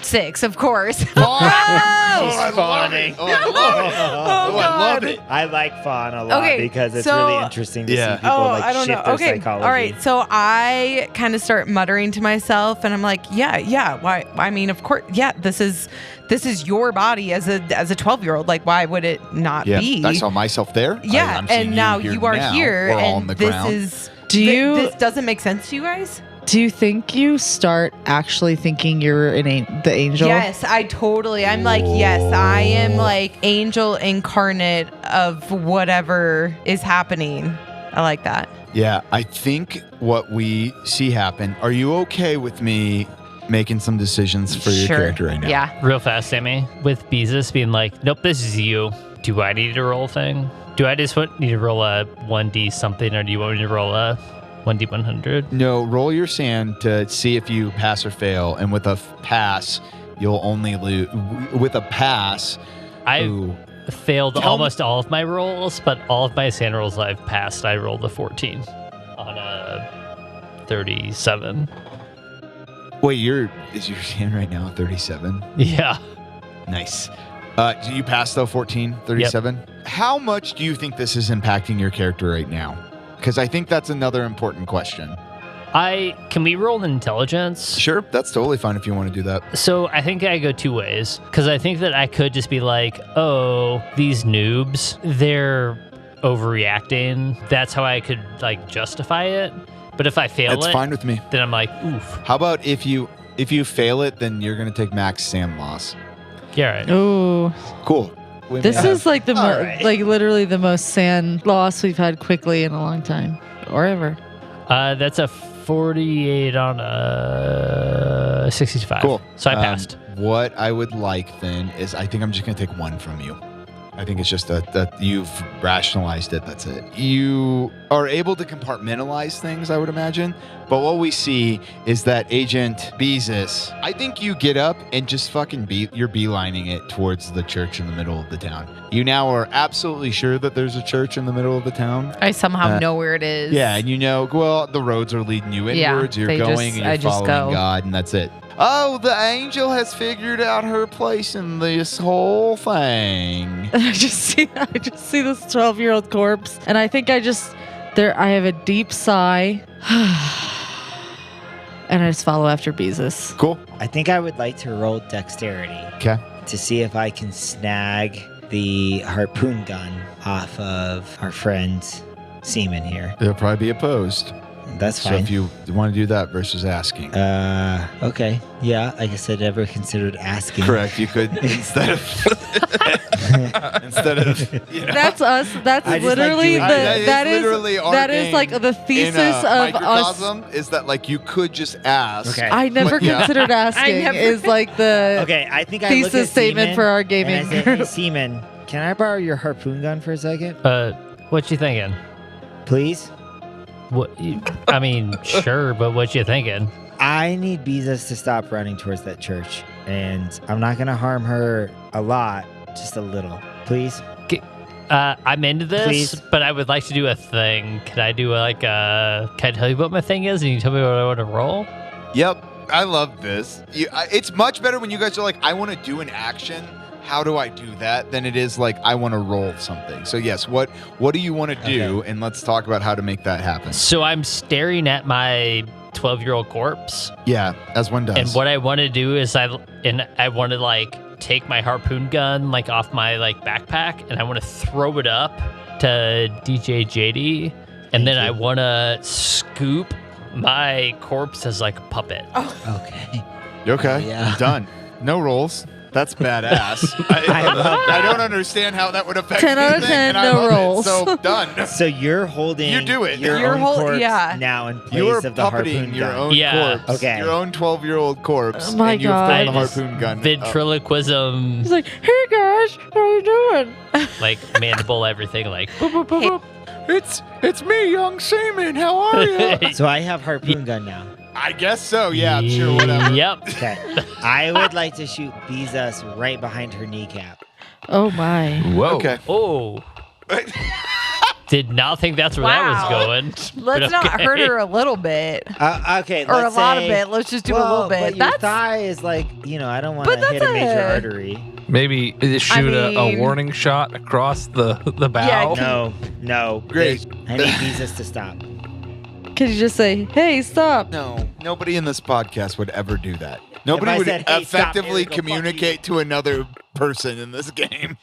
6, of course. She's fawning. Oh, I love it. I like fawn a lot Okay, because it's so- really interesting to Yeah. see people like shift their psychology. All right. So I kind of start muttering to myself, and I'm like, yeah. Why? I mean, of course, yeah. This is your body as a 12-year-old. Like, why would it not Yeah, be? I saw myself there. Yeah, I'm seeing and now you are now. here, We're all on and the this ground. is. Do This doesn't make sense to you guys? you think you start actually thinking you're the angel? Yes, I'm like, yes, I am like angel incarnate of whatever is happening. I like that. Yeah, I think what we see happen. Are you okay with me making some decisions for your Sure. character right now? Yeah. Real fast, Sammy. With Beezus being like, nope, this is you. Do I need to roll a thing? Do I just need to roll a 1d something, or do you want me to roll a 1d100? No, roll your sand to see if you pass or fail, and with a pass, you'll only lose. With a pass, I've failed almost all of my rolls, but all of my sand rolls I've passed, I rolled a 14 on a 37. wait, is your sand right now 37? Yeah. Nice. Do you pass though 14, 37? How much do you think this is impacting your character right now? Because I think that's another important question. Can we roll intelligence? Sure, that's totally fine if you want to do that. So I think I go 2 ways, because I think that I could just be like, oh, these noobs, they're overreacting. That's how I could like justify it. But if I fail That's it, fine with me. then I'm like, oof. How about if you fail it, then you're going to take max sand loss. Yeah, right. Ooh. Cool. We This may is like right. like literally the most sand loss we've had quickly in a long time, or ever. That's a 48 on a 65. Cool. So I passed. What I would like then is I think I'm just going to take 1 from you. I think it's just that you've rationalized it. That's it. You are able to compartmentalize things, I would imagine. But what we see is that Agent Beezus, I think you get up and just fucking you're beelining it towards the church in the middle of the town. You now are absolutely sure that there's a church in the middle of the town. I somehow know where it is. Yeah, and you know, well, the roads are leading you inwards. You're going and you're following God, and that's it. Oh, the angel has figured out her place in this whole thing. And I just see this 12-year-old corpse, and I think I have a deep sigh, and I just follow after Beezus. Cool. I think I would like to roll dexterity. Okay. To see if I can snag the harpoon gun off of our friend's seaman here. It'll probably be opposed. That's So fine. if you want to do that versus asking. Okay. Yeah, I guess I never considered asking. Correct. You could instead of That's us. That's I just like literally doing that. that is literally our that is game like the in thesis a of us. microcosm is that like you could just ask. Okay. I never But, yeah. considered asking. never- Is like the Okay, I think I look thesis at statement Seaman for our and gaming I say, hey, group. Seaman, can I borrow your harpoon gun for a second? What you thinking? Please? I mean, sure, but what you thinking? I need Bezos to stop running towards that church, and I'm not going to harm her a lot, just a little. Please? I'm into this, Please. but I would like to do a thing. Can I do can I tell you what my thing is and you tell me what I want to roll? Yep. I love this. It's much better when you guys are like, I want to do an action. How do I do that? Than it is like, I want to roll something. So yes, what do you want to do? Okay. And let's talk about how to make that happen. So I'm staring at my 12-year-old corpse, Yeah, as one does. and what I want to do is I want to like take my harpoon gun like off my like backpack, and I want to throw it up to DJ JD, and then I want to scoop my corpse as like a puppet. Okay. Okay. Yeah. Done. No rolls. That's badass. I don't understand how that would affect 10 out of anything, 10, and I no love it. rolls. So done. So you're holding You do it. your You're own corpse now in place You are of the harpoon puppeting your gun. own Yeah. corpse. Okay. Your own 12-year-old corpse. Oh my and you've thrown God. the I just harpoon gun. up. Ventriloquism, He's like, hey guys, how you doing? like mandible, everything, like boop, boop, boop, boop. It's me, young seaman. How are you? So I have harpoon gun now. I guess so. Yeah, I'm sure. Whatever. Yep. Okay. I would like to shoot Bezos right behind her kneecap. Oh my. Whoa. Okay. Oh. Did not think that's where that was Wow. going. Let's but not okay. hurt her a little bit. Okay. Or a let's lot of say- it. Let's just do a well, little bit. But your That's thigh is like, I don't want But to hit that's a major a- artery. Maybe shoot a mean- warning shot across the bow. Yeah, No. Great. I need Bezos to stop. Can you just say, hey, stop? No, nobody in this podcast would ever do that. Nobody I would said, "Hey, stop, effectively Eric, go fuck communicate to another person in this game.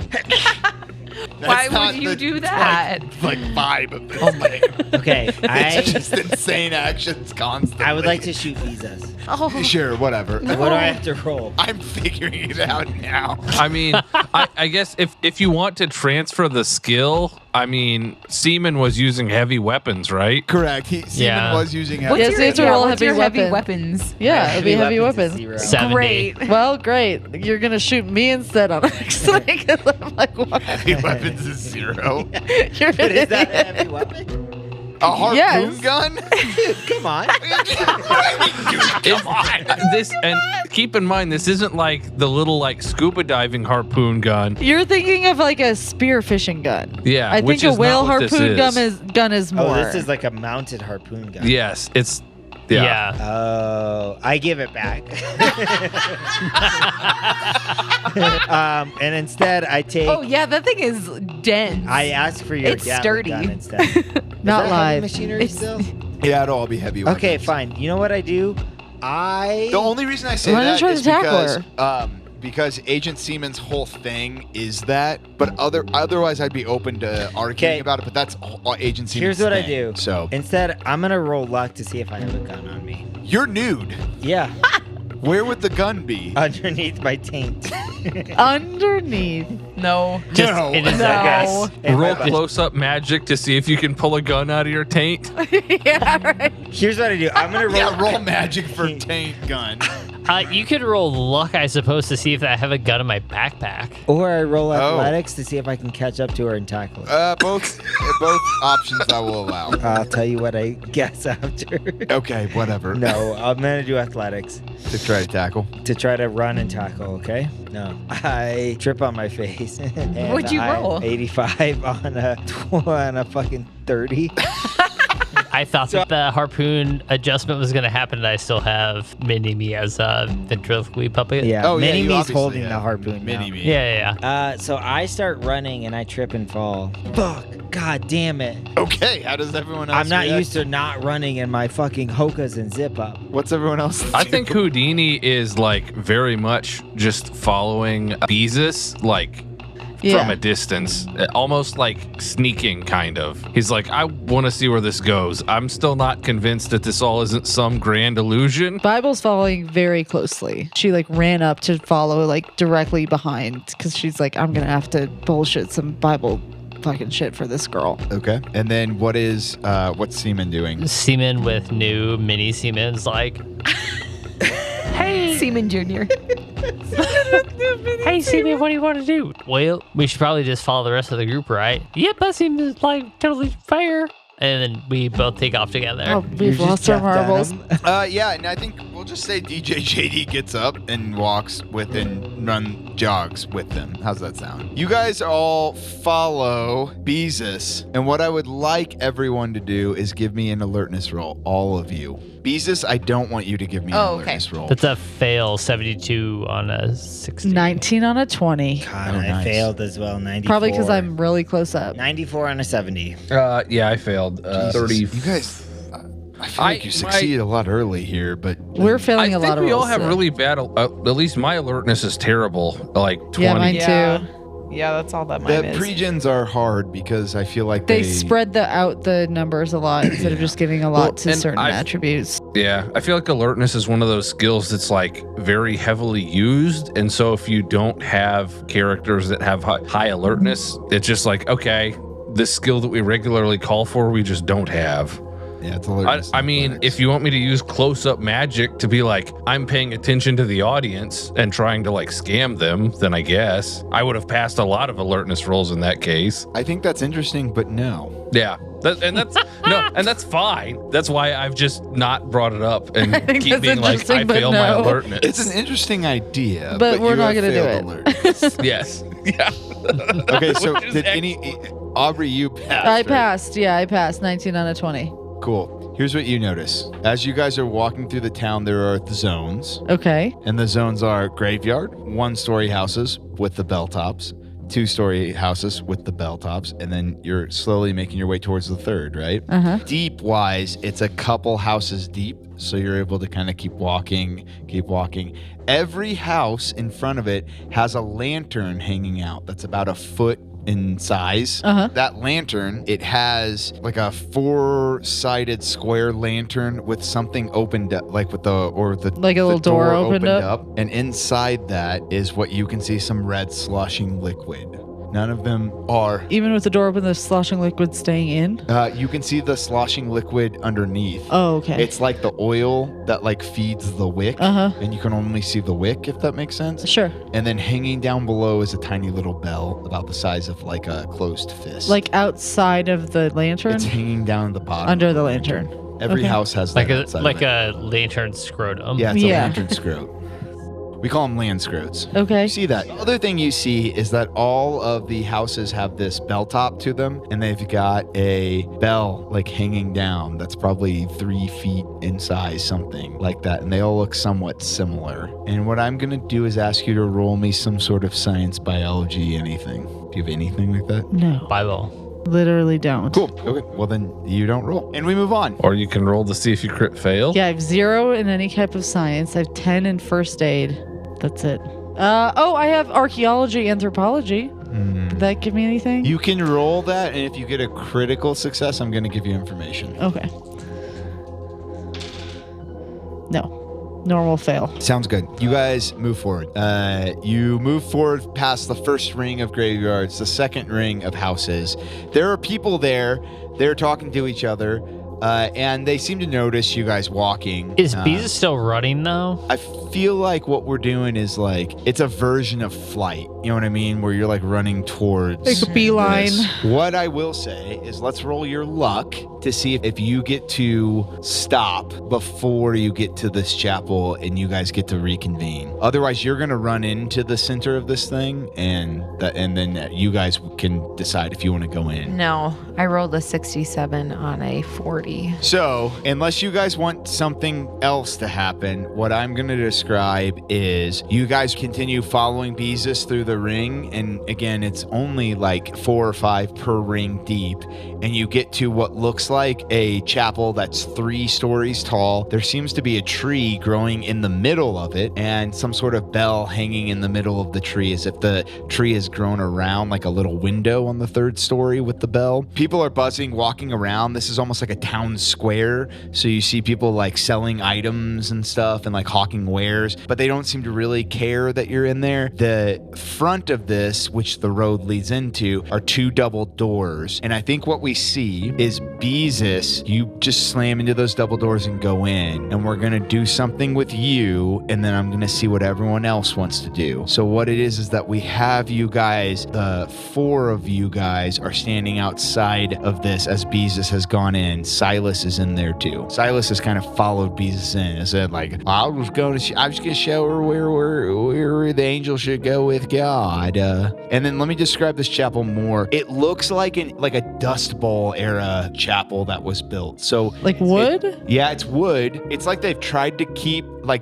Why That's not would you the, do that? Like vibe of this game. Okay. It's just insane actions constantly. I would like to shoot Bezos. Oh, Sure, whatever. What do I have to roll? I'm figuring it out now. I mean, I guess if you want to transfer the skill, I mean, Seaman was using heavy weapons, right? Correct. Seaman Yeah. was using Yes, heavy. you have to roll what's heavy your heavy weapon. weapons? Yeah, it'd be heavy weapons. is 0. 70. Great. Well, great. You're gonna shoot me instead on accident because I'm like, what? Heavy weapons is 0. You're an But is that a idiot. heavy weapon? A harpoon Yes. gun? Come on. Come on. This and keep in mind, this isn't like the little like scuba diving harpoon gun. You're thinking of like a spear fishing gun. Yeah, I which think a is whale not what this harpoon gun is more. Oh, this is like a mounted harpoon gun. Yes, it's yeah. Oh, I give it back. And instead, I take. Oh yeah, that thing is dense. I ask for your It's Gatling sturdy. gun instead. Is Not that heavy live. machinery It's- still? Yeah, it'll all be heavy weapons. Okay, fine. You know what I do? The only reason I say Why don't that you try is to tackle because Agent Seaman's whole thing is that, but otherwise I'd be open to arguing Okay. about it, but that's all Agent Seaman's Here's what I thing. do. So, Instead, I'm gonna roll luck to see if I have a gun on me. you're nude. Yeah, Where would the gun be? underneath my taint. underneath. no. Just in his No. ass. And Roll my- close-up magic to see if you can pull a gun out of your taint. Yeah, right. Here's what I do. I'm gonna roll. Yeah, roll magic for taint gun. You could roll luck, I suppose, to see if I have a gun in my backpack. Or I roll Oh. athletics to see if I can catch up to her and tackle her. Both options I will allow. I'll tell you what I guess after. Okay, whatever. No, I'm gonna do athletics To try to tackle. to try to run and tackle. Okay? No, I trip on my face. and What'd you I'm roll? 85 on a fucking 30. I thought that the harpoon adjustment was going to happen, and I still have Mini-Me as a ventriloquy puppet. Yeah. Oh, yeah, you Mini-Me's obviously holding have the harpoon now. Mini-Me. Yeah. So I start running and I trip and fall. Fuck. God damn it. Okay, how does everyone else I'm not react? used to not running in my fucking Hokas and zip up. What's everyone else? I think Houdini is like very much just following Beezus, like from a distance, almost like sneaking kind of. He's like, I want to see where this goes. I'm still not convinced that this all isn't some grand illusion. Bible's following very closely. She like ran up to follow like directly behind because she's like, I'm gonna have to bullshit some Bible fucking shit for this girl. Okay. And then what's Seaman doing? Seaman with new mini Seaman's like, hey, Seaman Jr. hey, Seaman, what do you want to do? Well, we should probably just follow the rest of the group, right? Yep, that seems like totally fair. And then we both take off together. Oh, we've lost our marbles. Yeah, and I think we'll just say DJ JD gets up and walks with and jogs with them. How's that sound? You guys all follow Beezus, and what I would like everyone to do is give me an alertness roll, all of you. Beezus, I don't want you to give me an alertness roll. That's a fail, 72 on a 16. 19 on a 20. God, nice. I failed as well. 94. Probably because I'm really close up. 94 on a 70. Yeah, I failed. 30. You guys, I feel like you succeeded a lot early here, but we're failing a lot of I think we all rolls, have so. really bad. At least my alertness is terrible. Like 20. Yeah, mine too. Yeah, that's all that mine the is. pre-gens are hard because I feel like They spread out the numbers a lot instead of just giving a lot to and certain attributes. Yeah, I feel like alertness is one of those skills that's like very heavily used. And so if you don't have characters that have high alertness, it's just like, okay, this skill that we regularly call for, we just don't have. Yeah, it's alertness. I mean, if you want me to use close-up magic to be like, I'm paying attention to the audience and trying to like scam them, then I guess I would have passed a lot of alertness rolls in that case. I think that's interesting, but no. Yeah, and that's fine. That's why I've just not brought it up and keep being like, I fail my alertness. It's an interesting idea, but we're not going to do it. Yes. Yeah. Okay, so did Aubrey, you passed? I passed. Yeah, I passed. 19 on a 20. Cool. Here's what you notice. As you guys are walking through the town, there are the zones. Okay. And the zones are graveyard, 1-story houses with the bell tops, 2-story houses with the bell tops, and then you're slowly making your way towards the third, right? Uh-huh. Deep-wise, it's a couple houses deep, so you're able to kind of keep walking. Every house in front of it has a lantern hanging out that's about a foot in size. Uh-huh. That lantern, it has like a 4-sided square lantern with something opened up, like with the little door opened up. And inside that is what you can see, some red sloshing liquid. None of them are. Even with the door open, the sloshing liquid staying in? You can see the sloshing liquid underneath. Oh, okay. It's like the oil that like feeds the wick. Uh-huh. And you can only see the wick, if that makes sense. Sure. And then hanging down below is a tiny little bell about the size of like a closed fist. Like outside of the lantern? It's hanging down at the bottom. Under the lantern. Every house has that like a lantern scrotum. Yeah, it's a lantern scrote. We call them land scrotes. Okay. You see that. The other thing you see is that all of the houses have this bell top to them, and they've got a bell like hanging down that's probably 3 feet in size, something like that. And they all look somewhat similar. And what I'm going to do is ask you to roll me some sort of science, biology, anything. Do you have anything like that? No. Bible. Literally don't. Cool. Okay. Well, then you don't roll. And we move on. Or you can roll to see if you crit fail. Yeah, I have 0 in any type of science. I have 10 in first aid. That's it. I have archaeology, anthropology. Did that give me anything? You can roll that, and if you get a critical success, I'm going to give you information. Okay. No. Normal fail. Sounds good. You guys move forward. You move forward past the first ring of graveyards, the second ring of houses. There are people there. They're talking to each other. And they seem to notice you guys walking. Is Beezus still running though? I feel like what we're doing is like, it's a version of flight. You know what I mean? Where you're like running towards. Like a beeline. this. What I will say is let's roll your luck to see if you get to stop before you get to this chapel and you guys get to reconvene. Otherwise, you're going to run into the center of this thing and then you guys can decide if you want to go in. No, I rolled a 67 on a 40. creepy. So, unless you guys want something else to happen, what I'm going to describe is you guys continue following Beezus through the ring. And again, it's only like 4 or 5 per ring deep. And you get to what looks like a chapel that's 3 stories tall. There seems to be a tree growing in the middle of it and some sort of bell hanging in the middle of the tree, as if the tree has grown around like a little window on the 3rd story with the bell. People are buzzing, walking around. This is almost like a town square. So you see people like selling items and stuff and like hawking wares, but they don't seem to really care that you're in there. The front of this, which the road leads into, are 2 double doors. And I think what we see is Beezus, you just slam into those double doors and go in. And we're going to do something with you. And then I'm going to see what everyone else wants to do. So what it is that we have you guys, the 4 of you guys are standing outside of this as Beezus has gone in. Silas is in there too. Silas has kind of followed Beezus in and said like, I was going to show her where the angel should go with God. And then let me describe this chapel more. It looks like a Dust Bowl era chapel that was built. So like wood? Yeah, it's wood. It's like they've tried to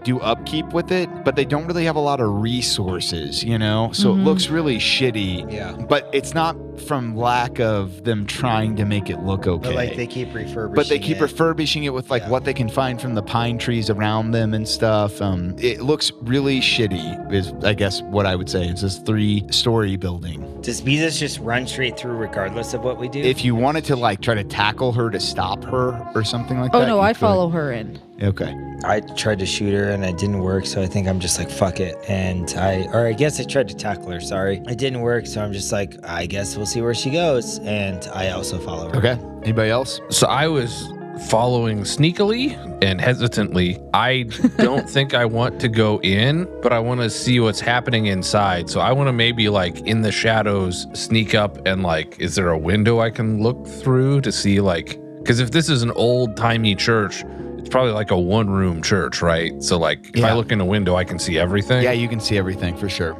do upkeep with it, but they don't really have a lot of resources, you know? So it looks really shitty. Yeah. But it's not from lack of them trying to make it look okay. But like they keep refurbishing But they keep refurbishing it with like what they can find from the pine trees around them and stuff. It looks really shitty is I guess what I would say. It's this 3-story building. Does Beezus just run straight through regardless of what we do? If you wanted to like try to tackle her to stop her or something like that. Oh no, I follow her in. Okay. I tried to shoot her and it didn't work, so I think I'm just like, fuck it. And I guess I tried to tackle her, sorry. It didn't work, so I'm just like, I guess we'll see where she goes. And I also follow her. Okay. Anybody else? So I was following sneakily and hesitantly. I don't think I want to go in, but I want to see what's happening inside. So I want to maybe like in the shadows sneak up and like, is there a window I can look through to see like, because if this is an old-timey church, it's probably like a 1-room church, right? So like if I look in a window, I can see everything. Yeah, you can see everything for sure.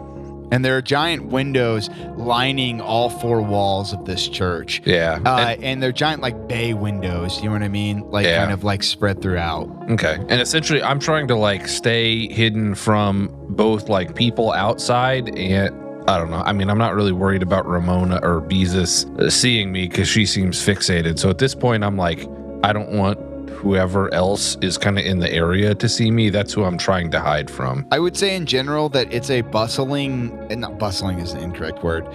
And there are giant windows lining all 4 walls of this church. Yeah. And they're giant like bay windows, you know what I mean? Like kind of like spread throughout. Okay. And essentially I'm trying to like stay hidden from both like people outside and I don't know. I mean, I'm not really worried about Ramona or Beezus seeing me because she seems fixated. So at this point, I'm like, I don't want whoever else is kind of in the area to see me. That's who I'm trying to hide from. I would say in general that it's a bustling, and not bustling is the incorrect word.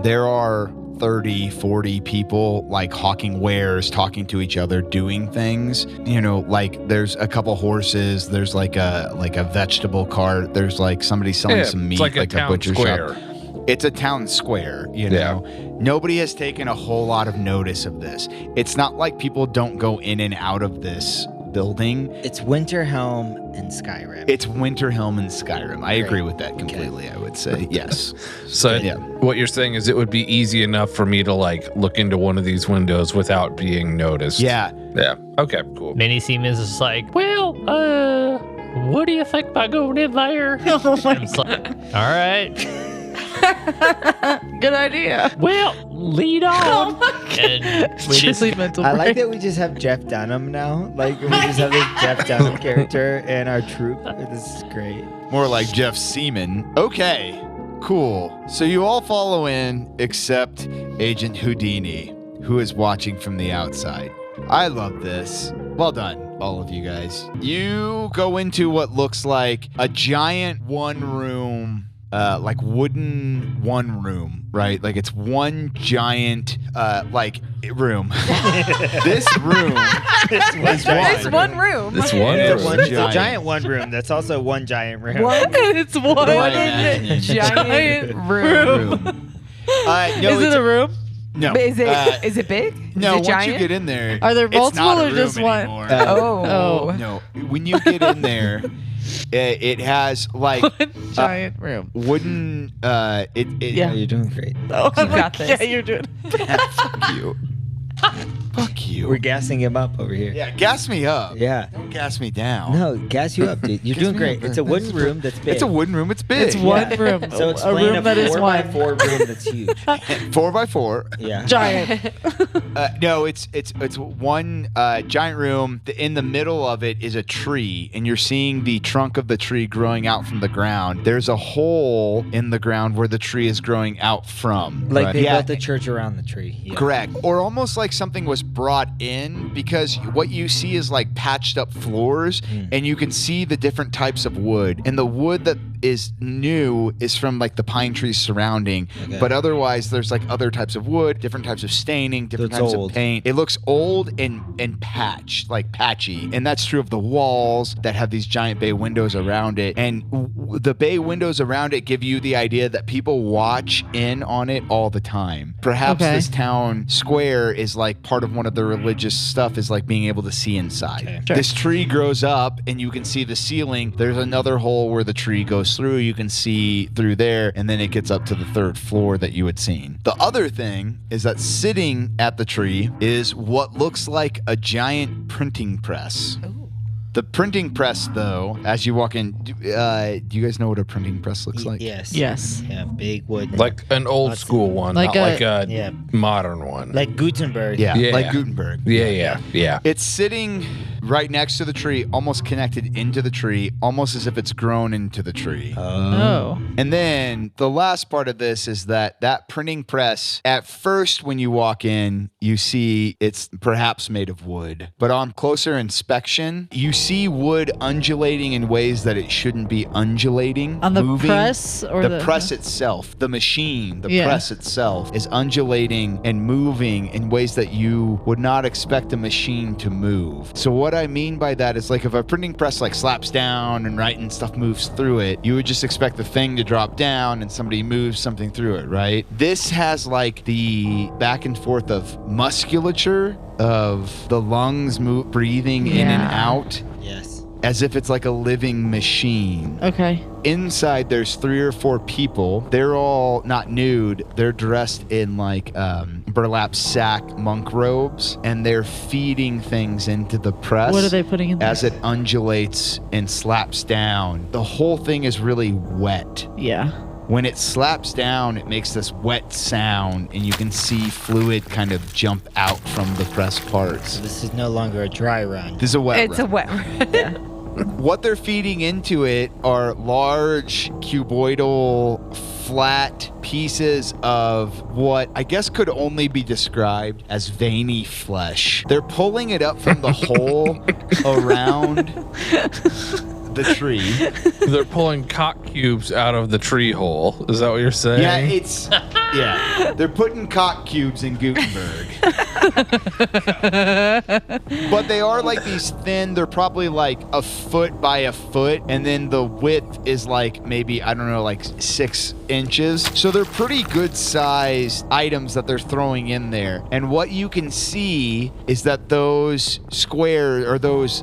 There are 30, 40 people like hawking wares, talking to each other, doing things. You know, like there's a couple horses, there's like a vegetable cart, there's like somebody selling some meat, like a butcher square. shop. It's a town square, you know. Nobody has taken a whole lot of notice of this. It's not like people don't go in and out of this building. It's Winterhelm and Skyrim. It's Winterhelm and Skyrim. I agree with that completely, I would say. Yes. So what you're saying is it would be easy enough for me to like look into one of these windows without being noticed. Yeah. Yeah. Okay, cool. Mini Siemens is like, well, what do you think about going in there? Oh my God. Like, all right. Good idea. Well, lead on. Oh my God. Mental I like break. that we just have Jeff Dunham now. Like we just have this Jeff Dunham character in our troupe. This is great. More like Jeff Seaman. Okay, cool. So you all follow in except Agent Houdini, who is watching from the outside. I love this. Well done, all of you guys. You go into what looks like a giant 1-room like wooden 1 room, right? Like it's one giant like room. This room is It's one room. It's one It's room. a giant 1 room. That's also one giant room. It's one giant room. No, Is it a room? No. But is it big? No, is it once giant? you get in there, Are there it's not multiple a or room just one? anymore. Oh. No, when you get in there, it has like Giant room. wooden. Yeah, you're doing great. Oh, You got this. Yeah, you're doing. Fuck you. Fuck you. you. We're gassing him up over here. Yeah, gas me up. Yeah. Don't gas me down. No, gas you up, dude. You're Gas doing me great. up. It's a wooden room that's big. It's a wooden room. It's big. It's one room. So a explain room that is 4x4 one. room that's huge. 4x4. Yeah. Giant. No, it's one giant room. In the middle of it is a tree, and you're seeing the trunk of the tree growing out from the ground. There's a hole in the ground where the tree is growing out from. Like they Yeah. built the church around the tree. Yeah. Correct. Or almost like something was brought in, because what you see is like patched up floors, and you can see the different types of wood. And the wood that is new is from like the pine trees surrounding. Okay. But otherwise, there's like other types of wood, different types of staining, different It's types old. of paint. It looks old and patched, like patchy. And that's true of the walls that have these giant bay windows around it. And the bay windows around it give you the idea that people watch in on it all the time. Perhaps Okay. this town square is like part of one of the religious stuff, is like being able to see inside. Okay. Sure. This tree grows up and you can see the ceiling. There's another hole where the tree goes through. You can see through there, and then it gets up to the third floor that you had seen. The other thing is that sitting at the tree is what looks like a giant printing press. The printing press, though, as you walk in, do you guys know what a printing press looks like? Yes. Yes. Yeah, big wood. Like an old Lots of- school one, Like not a- like a Yeah. modern one. Like Gutenberg. Yeah, Yeah. like Gutenberg. Yeah. It's sitting right next to the tree, almost connected into the tree, almost as if it's grown into the tree. Oh. And then the last part of this is that printing press, at first when you walk in, you see it's perhaps made of wood. But on closer inspection, you see wood undulating in ways that it shouldn't be undulating. On the moving. press or the press itself, the machine, the press itself is undulating and moving in ways that you would not expect a machine to move. So what I mean by that is, like, if a printing press like slaps down and stuff moves through it, you would just expect the thing to drop down and somebody moves something through it, right? This has like the back and forth of musculature of the lungs breathing in and out, Yes. as if it's like a living machine. Okay. Inside, there's 3 or 4 people. They're all not nude. They're dressed in like burlap sack monk robes, and they're feeding things into the press. What are they putting in there? As it undulates and slaps down. The whole thing is really wet. Yeah. When it slaps down, it makes this wet sound, and you can see fluid kind of jump out from the press parts. This is no longer a dry run. This is a wet It's a run. wet. What they're feeding into it are large, cuboidal, flat pieces of what I guess could only be described as veiny flesh. They're pulling it up from the hole around the tree. They're pulling cock cubes out of the tree hole. Is that what you're saying? Yeah, they're putting cock cubes in Gutenberg. But they are like these thin, they're probably like a foot by a foot, and then the width is like maybe, I don't know, like 6 inches. So they're pretty good sized items that they're throwing in there. And what you can see is that those square, or those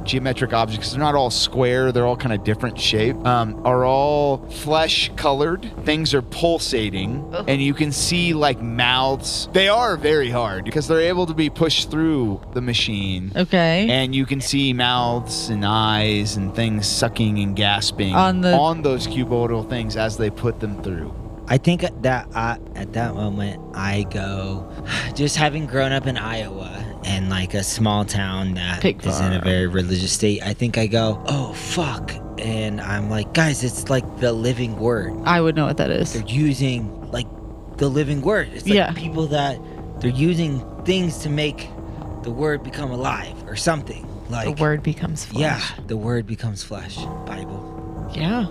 geometric objects, they're not all square, they're all kind of different shape, are all flesh colored. Things are pulsating, and you can see like mouths. They are very hard because they're able to be pushed through the machine. Okay. And you can see mouths and eyes and things sucking and gasping On those cuboidal things as they put them through. I think that at that moment, I go, just having grown up in Iowa and like a small town that Pig is in a farm. very religious state, I think I go, oh, fuck. And I'm like, guys, it's like the living word. I would know what that is. They're using like the living word. It's like Yeah. people that they're using things to make the word become alive or something. Like The word becomes flesh. Yeah, the word becomes flesh. Bible. Yeah.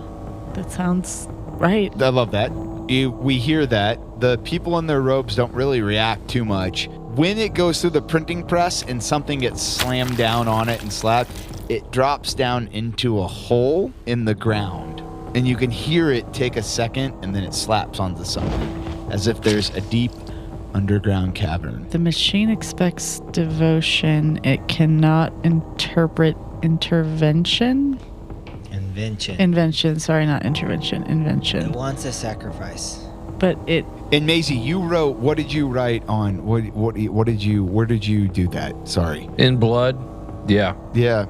That sounds right. I love that. We hear that. The people in their robes don't really react too much. When it goes through the printing press and something gets slammed down on it and slapped, it drops down into a hole in the ground. And you can hear it take a second, and then it slaps onto something, as if there's a deep underground cavern. The machine expects devotion. It cannot interpret intervention. Invention. Invention. Sorry, not intervention. It Invention. wants a sacrifice. But it And Maisie, you wrote. What did you write on? Where did you do that? Sorry. In blood. Yeah. Yeah.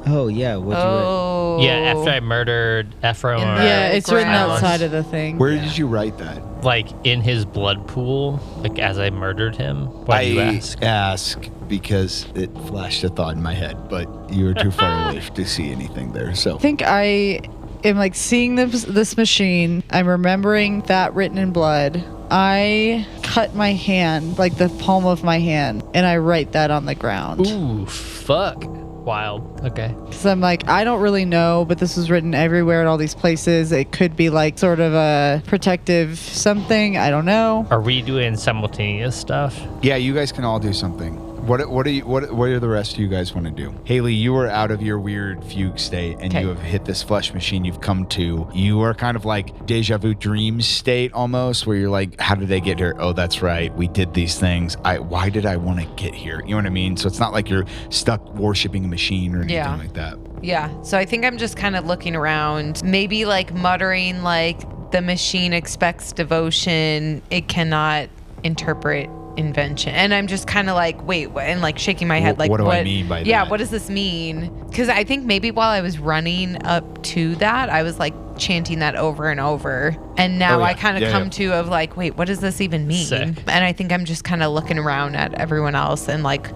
Oh yeah. What'd you write? Oh. Yeah, after I murdered Ephraim, Yeah, it's written ground. outside of the thing. Where did you write that? like in his blood pool, like as I murdered him. Why do you ask? ask because it flashed a thought in my head, but you were too far away to see anything there. So I think I am like seeing this machine. I'm remembering that written in blood. I cut my hand, like the palm of my hand, and I write that on the ground. Ooh, fuck. Wild. Okay. Because I'm like, I don't really know, but this was written everywhere in all these places. It could be like sort of a protective something. I don't know. Are we doing simultaneous stuff? yeah, you guys can all do something. What are the rest of you guys want to do? Haley, you are out of your weird fugue state and you have hit this flesh machine you've come to. You are kind of like deja vu dream state almost, where you're like, how did I get here? Oh, that's right. We did these things. Why did I want to get here? You know what I mean? So it's not like you're stuck worshiping a machine or anything like that. Yeah. So I think I'm just kind of looking around, maybe like muttering like the machine expects devotion. It cannot interpret invention. And I'm just kind of like, wait, what? And like shaking my head like, what do I mean by that? Yeah, what does this mean? Because I think maybe while I was running up to that, I was like chanting that over and over. And now I kind of come to of like, wait, what does this even mean? Sick. And I think I'm just kind of looking around at everyone else and like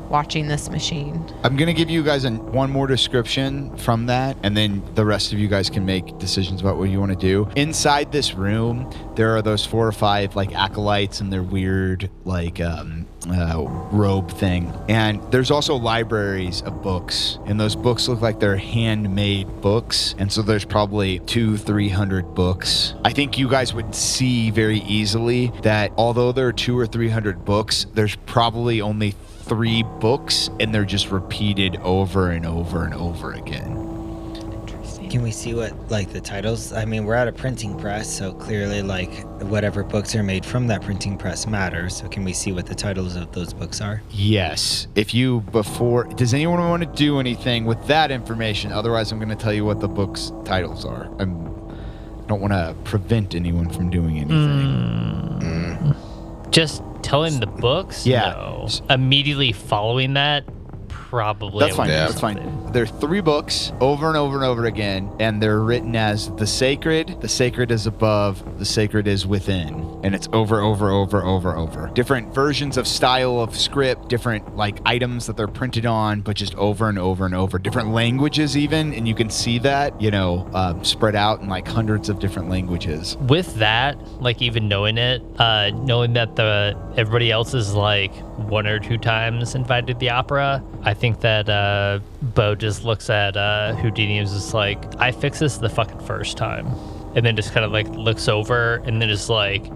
watching this machine. I'm going to give you guys one more description from that, and then the rest of you guys can make decisions about what you want to do. Inside this room, there are those 4 or 5 like acolytes and their weird like robe thing. And there's also libraries of books, and those books look like they're handmade books. And so there's probably 200-300 books. I think you guys would see very easily that although there are 200 or 300 books, there's probably only 3 books, and they're just repeated over and over and over again. Can we see what, like, the titles? I mean, we're at a printing press, so clearly, like, whatever books are made from that printing press matters. So can we see what the titles of those books are? Yes. Does anyone want to do anything with that information? Otherwise, I'm going to tell you what the book's titles are. I don't want to prevent anyone from doing anything. Just telling the books? Yeah. No. Immediately following that, probably. That's fine. That's fine. There are 3 books over and over and over again, and they're written as the sacred is above, the sacred is within. And it's over. Different versions of style of script, different like items that they're printed on, but just over and over and over. Different languages even, and you can see that, spread out in like hundreds of different languages. With that, like even knowing it, knowing that everybody else is like 1 or 2 times invited to the opera, I think that Bo just looks at Houdini and is just like, I fixed this the fucking first time. And then just kind of like looks over and then just like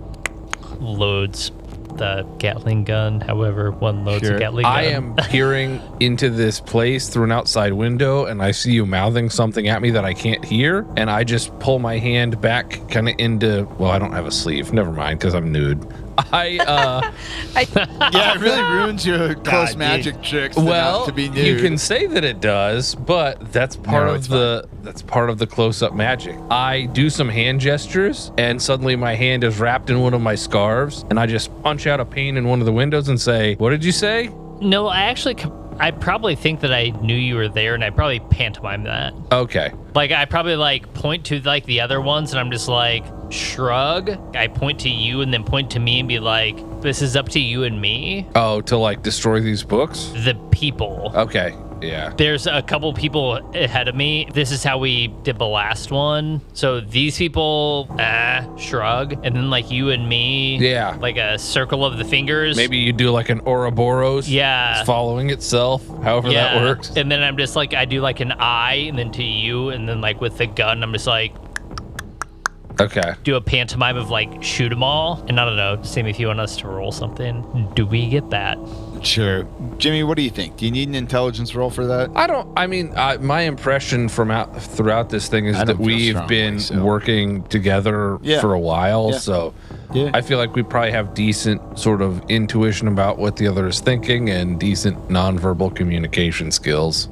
loads the Gatling gun, however one loads a Gatling gun. I am peering into this place through an outside window, and I see you mouthing something at me that I can't hear, and I just pull my hand back kind of into, well, I don't have a sleeve. Never mind, because I'm nude. Yeah, it really ruins your close magic tricks to be nude. You can say that it does, but that's part of the close-up magic. I do some hand gestures, and suddenly my hand is wrapped in one of my scarves, and I just punch out a pane in one of the windows and say, "What did you say?" No, I probably think that I knew you were there, and I probably pantomime that. Okay. Like, I probably, like, point to, like, the other ones, and I'm just, like, shrug. I point to you and then point to me and be like, this is up to you and me. Oh, to, like, destroy these books? The people. Okay, yeah. There's a couple people ahead of me. This is how we did the last one. So these people, shrug. And then, like, you and me. Yeah. Like a circle of the fingers. Maybe you do, like, an Ouroboros. Yeah. It's following itself, however that works. And then I'm just, like, I do, like, an eye, and then to you, and then, like, with the gun, I'm just, like... Okay. Do a pantomime of, like, shoot them all. And I don't know, same if you want us to roll something. Do we get that? Sure. Jimmy, what do you think? Do you need an intelligence roll for that? My impression throughout this thing is that we've been working together for a while. Yeah. So I feel like we probably have decent sort of intuition about what the other is thinking and decent nonverbal communication skills.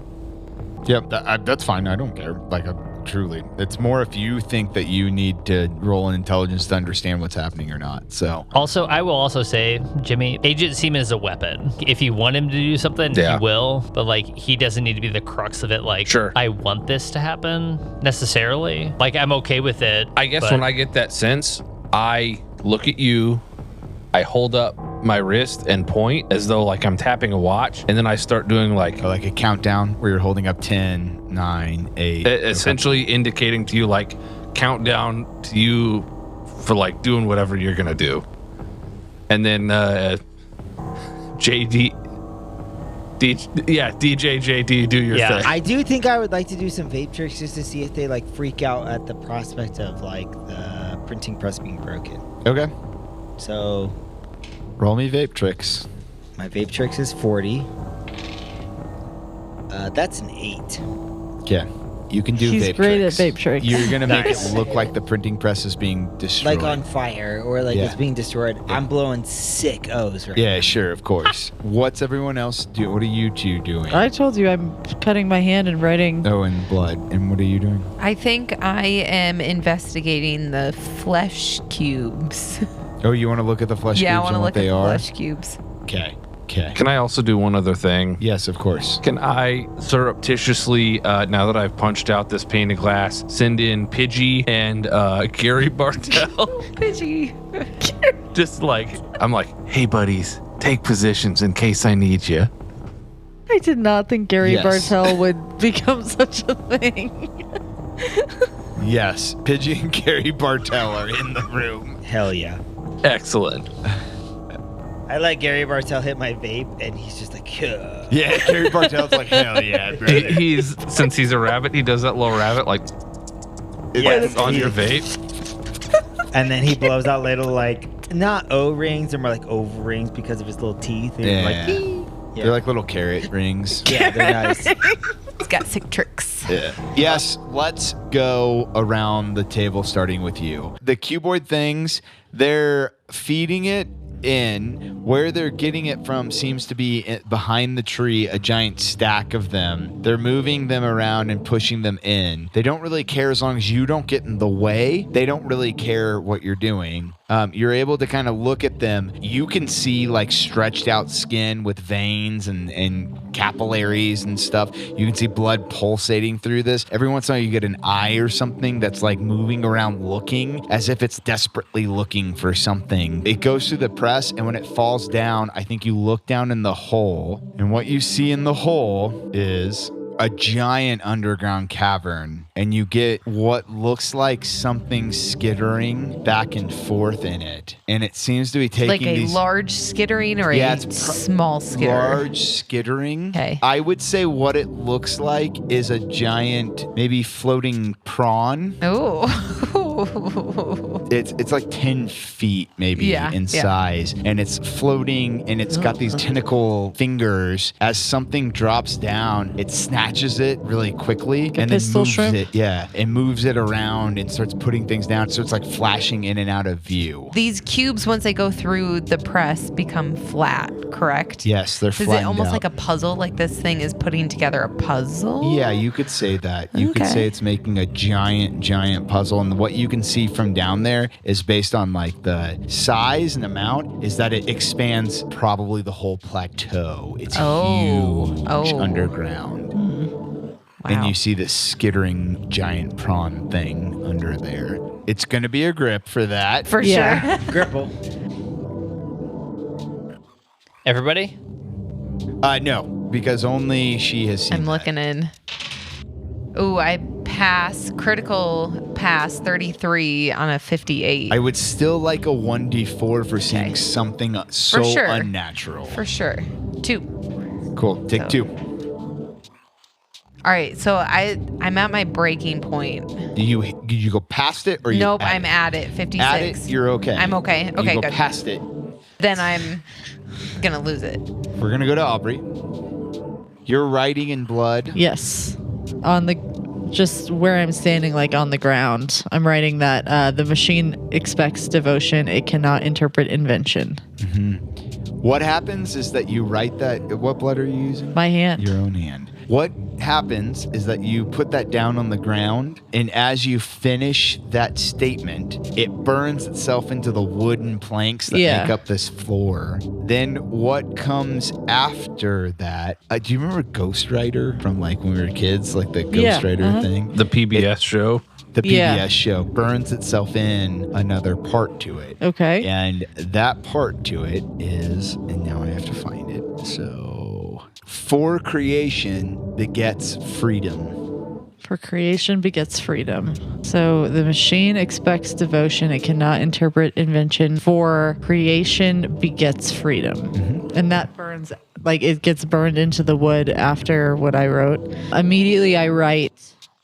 Yep, that's fine. I don't care. Like, truly. It's more if you think that you need to roll an intelligence to understand what's happening or not. So Also, I will also say, Jimmy, Agent Seaman is a weapon. If you want him to do something, he will. But like, he doesn't need to be the crux of it. Like, Sure. I want this to happen necessarily. Like, I'm okay with it. I guess when I get that sense, I look at you, I hold up my wrist and point as though like I'm tapping a watch, and then I start doing like a countdown where you're holding up 10, 9, 8. Essentially indicating to you like countdown to you for like doing whatever you're gonna do. And then JD, DJ JD, do your thing. I do think I would like to do some vape tricks just to see if they like freak out at the prospect of like the printing press being broken. Okay. So roll me vape tricks. My vape tricks is 40. That's an 8. Okay. You can do He's vape great tricks. at vape tricks. You're going to make Nice. it look like the printing press is being destroyed. Like on fire or like it's being destroyed. I'm blowing sick O's right Yeah, sure, of course. What's everyone else do? What are you two doing? I told you I'm cutting my hand and writing. Oh, and blood. And what are you doing? I think I am investigating the flesh cubes. Oh, you want to look at the flesh Yeah, I cubes want to and what look at they the are? flesh cubes. Okay. Can I also do one other thing? Yes, of course. Can I surreptitiously, now that I've punched out this pane of glass, send in Pidgey and Gary Bartell? Pidgey. Just like, I'm like, hey buddies, take positions in case I need you. I did not think Gary Yes. Bartell would become such a thing. Yes, Pidgey and Gary Bartell are in the room. Hell yeah. Excellent. I let Gary Bartell hit my vape and he's just like, yeah. Yeah, Gary Bartell's like, hell yeah, brother. He's since he's a rabbit, he does that little rabbit like Yes. on your vape. And then he blows out little like, not O-rings, they're more like O-rings because of his little teeth. And Yeah. like, yeah. They're like little carrot rings. Yeah, they're nice. He's got sick tricks. Yeah. Yes, let's go around the table starting with you. The cuboid things, they're feeding it in. Where they're getting it from seems to be behind the tree, a giant stack of them. They're moving them around and pushing them in. They don't really care as long as you don't get in the way. They don't really care what you're doing. You're able to kind of look at them. You can see like stretched out skin with veins and capillaries and stuff. You can see blood pulsating through this. Every once in a while you get an eye or something that's like moving around looking as if it's desperately looking for something. It goes through the press, and when it falls down, I think you look down in the hole, and what you see in the hole is a giant underground cavern, and you get what looks like something skittering back and forth in it, and it seems to be taking Like a these large skittering or Yeah, a it's small skitter? large skittering. Okay. I would say what it looks like is a giant, maybe floating prawn. Oh. It's like 10 feet maybe in size, and it's floating, and it's got these tentacle fingers. As something drops down, it snatches it really quickly and then pistol moves shrimp? it. Yeah, it moves it around and starts putting things down. So it's like flashing in and out of view. These cubes, once they go through the press, become flat, correct? Yes, they're Is it flattened almost out. like a puzzle? Like this thing is putting together a puzzle? Yeah, you could say that. You could Okay. say it's making a giant puzzle. And what you can see from down there is based on like the size and amount is that it expands probably the whole plateau. It's huge underground. And you see this skittering giant prawn thing under there. It's going to be a grip for that. For Yeah. sure. Gripple. Everybody? No, because only she has seen I'm that. looking in. Ooh, I critical pass 33 on a 58. I would still like a 1d4 for seeing something so sure. unnatural. For sure. 2. Cool. Take 2. All right, so I'm at my breaking point. Did you go past it or you Nope, at I'm it? at it. 56. At it, you're okay. I'm okay. Okay, you go good. past it. Then I'm gonna lose it. We're gonna go to Aubrey. You're writing in blood. Yes. On the just where I'm standing, like on the ground, I'm writing that the machine expects devotion. It cannot interpret invention. What happens is that you write that. What blood are you using? My hand. Your own hand. What happens is that you put that down on the ground, and as you finish that statement, it burns itself into the wooden planks that make up this floor. Then what comes after that? Do you remember Ghost Rider from like when we were kids, like the Ghost Rider thing? The PBS show? The PBS show burns itself in another part to it. Okay. And that part to it is, and now I have to find it. So, for creation begets freedom. For creation begets freedom. So the machine expects devotion. It cannot interpret invention. For creation begets freedom. Mm-hmm. And that burns, like it gets burned into the wood after what I wrote. Immediately I write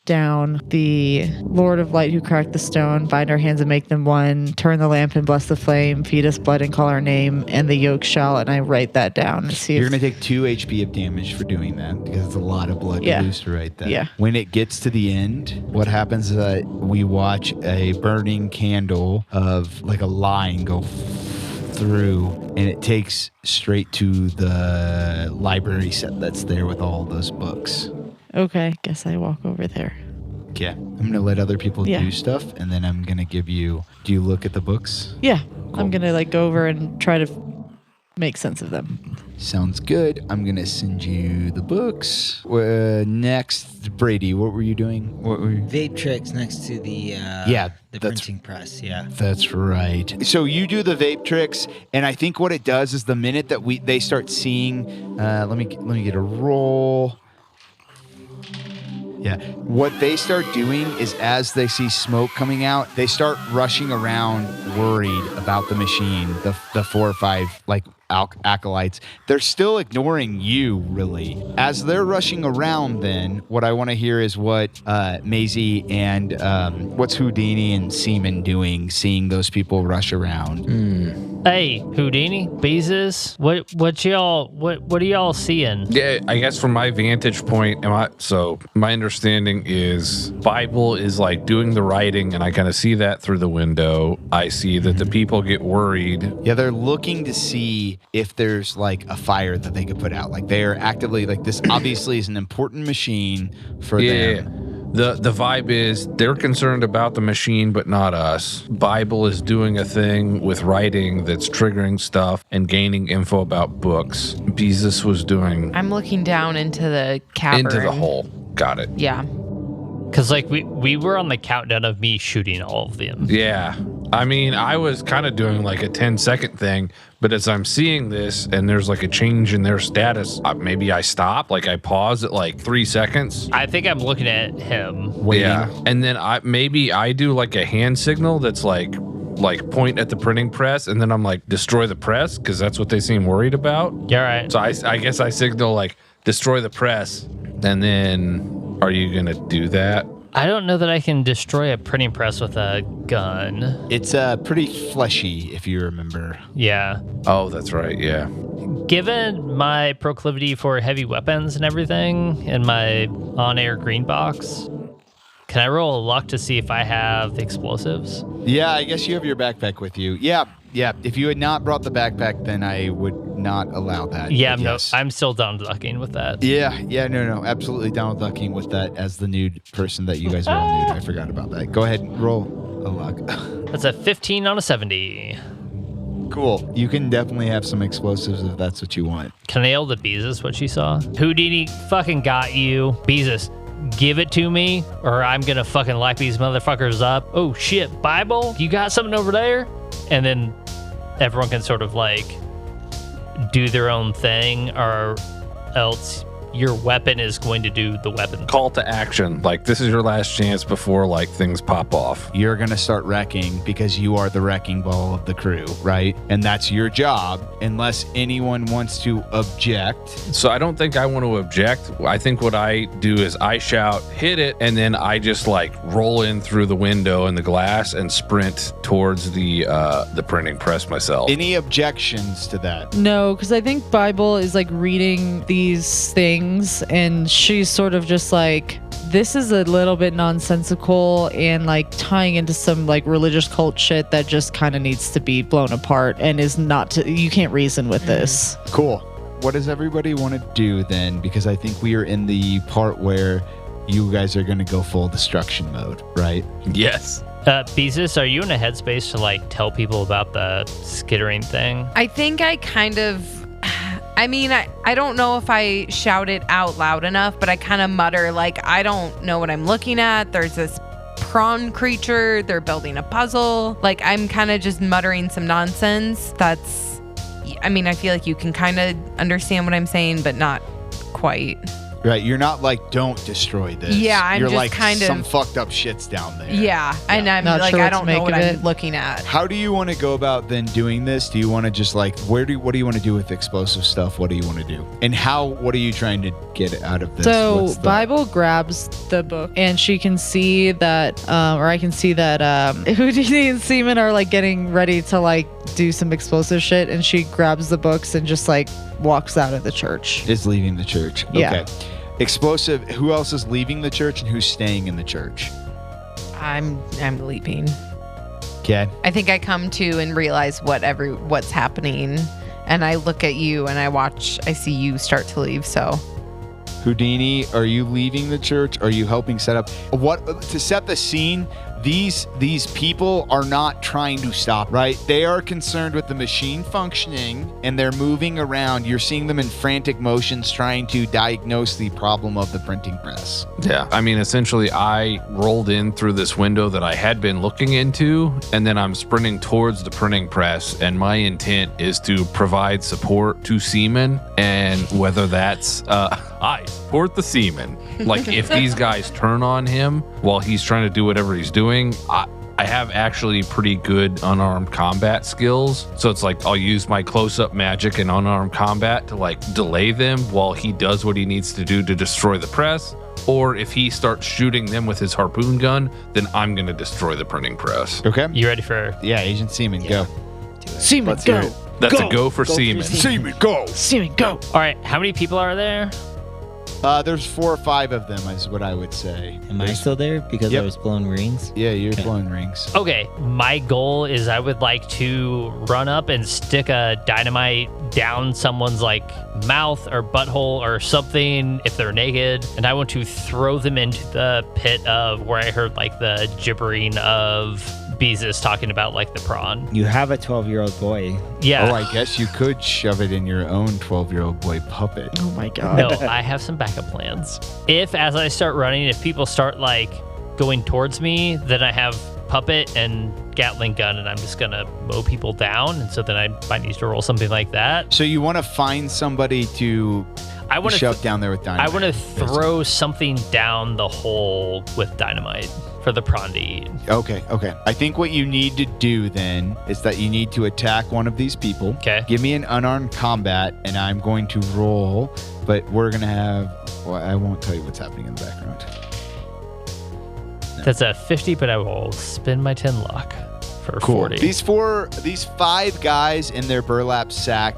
down the Lord of Light who cracked the stone, bind our hands and make them one, turn the lamp and bless the flame, feed us blood and call our name, and the yoke shall, and I write that down. And see You're going to take 2 HP of damage for doing that because it's a lot of blood to lose to write that. Yeah. When it gets to the end, what happens is that we watch a burning candle of like a line go through, and it takes straight to the library set that's there with all those books. Okay, guess I walk over there. Yeah, I'm going to let other people do stuff, and then I'm going to give you... Do you look at the books? Yeah, cool. I'm going to like go over and try to make sense of them. Sounds good. I'm going to send you the books. Next, Brady, what were you doing? Vape tricks next to the printing press. Yeah, that's right. So you do the vape tricks, and I think what it does is the minute that they start seeing... let me get a roll... Yeah. What they start doing is as they see smoke coming out, they start rushing around worried about the machine, the 4 or 5 like acolytes. They're still ignoring you, really. As they're rushing around, then, what I want to hear is what Maisie and what's Houdini and Seaman doing, seeing those people rush around. Hey, Houdini, Beezus, what are y'all seeing? Yeah, I guess from my vantage point, my understanding is Bible is like doing the writing, and I kind of see that through the window. I see that the people get worried. Yeah, they're looking to see if there's like a fire that they could put out. Like they're actively like, this obviously is an important machine for them. The vibe is they're concerned about the machine, but not us. Bible is doing a thing with writing that's triggering stuff and gaining info about books. Beezus was doing... I'm looking down into the cavern. Into the hole. Got it. Yeah. Because like we were on the countdown of me shooting all of them. Yeah. I mean, I was kind of doing like a 10-second thing, but as I'm seeing this and there's like a change in their status, maybe I stop, like I pause at like 3 seconds. I think I'm looking at him. Waiting. Yeah. And then I do like a hand signal that's like point at the printing press, and then I'm like, destroy the press, because that's what they seem worried about. Yeah, right. So I guess I signal like, destroy the press, and then are you going to do that? I don't know that I can destroy a printing press with a gun. It's pretty fleshy, if you remember. Yeah. Oh, that's right, yeah. Given my proclivity for heavy weapons and everything, and my on-air green box, can I roll a luck to see if I have explosives? Yeah, I guess you have your backpack with you. Yeah. If you had not brought the backpack, then I would not allow that. Yeah, I'm still down ducking with that. Yeah, no, absolutely down ducking with that as the nude person that you guys are all nude. I forgot about that. Go ahead and roll a luck. That's a 15 on a 70. Cool. You can definitely have some explosives if that's what you want. Can I nail the Beezus what she saw? Houdini fucking got you. Beezus, give it to me or I'm gonna fucking lock these motherfuckers up. Oh shit, Bible, you got something over there? And then everyone can sort of like do their own thing, or else your weapon is going to do the weapon. Call to action. Like, this is your last chance before, like, things pop off. You're going to start wrecking because you are the wrecking ball of the crew, right? And that's your job, unless anyone wants to object. So I don't think I want to object. I think what I do is I shout, hit it, and then I just, like, roll in through the window and the glass and sprint towards the printing press myself. Any objections to that? No, because I think Bible is, like, reading these things, and she's sort of just like, this is a little bit nonsensical and like tying into some like religious cult shit that just kind of needs to be blown apart and is not to, you can't reason with this. Cool. what does everybody want to do then? Because I think we are in the part where you guys are going to go full destruction mode, right? Yes. Beezus, are you in a headspace to like tell people about the skittering thing? I think I kind of, I mean, I don't know if I shout it out loud enough, but I kind of mutter like, I don't know what I'm looking at. There's this prawn creature. They're building a puzzle. Like, I'm kind of just muttering some nonsense. That's, I mean, I feel like you can kind of understand what I'm saying, but not quite. Right, you're not like, don't destroy this. Yeah, I'm you're just like, kind of some fucked up shit's down there. Yeah, and I'm Not like, sure I what to don't know make what of I'm it. looking at. How do you want to go about then doing this? Do you want to just like, what do you want to do with explosive stuff? What do you want to do? And what are you trying to get out of this? So What's the- Bible grabs the book and she can see that, or I can see that Houdini and Seaman are like getting ready to like do some explosive shit, and she grabs the books and just like walks out of the church. is leaving the church. Yeah. Okay. Explosive. Who else is leaving the church and who's staying in the church? I'm leaving. Okay. I think I come to and realize what's happening, and I look at you and I see you start to leave. So Houdini, are you leaving the church? Are you helping set up to set the scene? These people are not trying to stop, right? They are concerned with the machine functioning and they're moving around. You're seeing them in frantic motions trying to diagnose the problem of the printing press. Yeah. I mean, essentially, I rolled in through this window that I had been looking into, and then I'm sprinting towards the printing press. And my intent is to provide support to Seaman, and whether that's, I support the Seaman. Like, if these guys turn on him while he's trying to do whatever he's doing, I have actually pretty good unarmed combat skills. So it's like I'll use my close-up magic and unarmed combat to like delay them while he does what he needs to do to destroy the press. Or if he starts shooting them with his harpoon gun, then I'm going to destroy the printing press. Okay. You ready for? Yeah, Agent Seaman, go. Seaman, Let's hear go. it. That's a go for Seaman. Seaman, go. Seaman, go. All right, how many people are there? There's 4 or 5 of them, is what I would say. Am I still there because Yep. I was blowing rings? Yeah, you're Okay. blowing rings. Okay, my goal is I would like to run up and stick a dynamite down someone's like mouth or butthole or something if they're naked, and I want to throw them into the pit of where I heard like the gibbering of Beezus talking about like the prawn. You have a 12-year-old boy. Yeah. Oh, I guess you could shove it in your own 12-year-old boy puppet. Oh my god. No, I have some backup plans. If as I start running, if people start like going towards me, then I have puppet and Gatling gun, and I'm just gonna mow people down. And so then I might need to roll something like that. So you want to find somebody to I want to shove down there with dynamite? I want to throw something down the hole with dynamite for the prawn to eat. Okay. I think what you need to do then is that you need to attack one of these people. Okay. Give me an unarmed combat, and I'm going to roll, but we're going to have... Well, I won't tell you what's happening in the background. That's a 50, but I will spend my 10 luck for Cool. 40. These 5 guys in their burlap sack,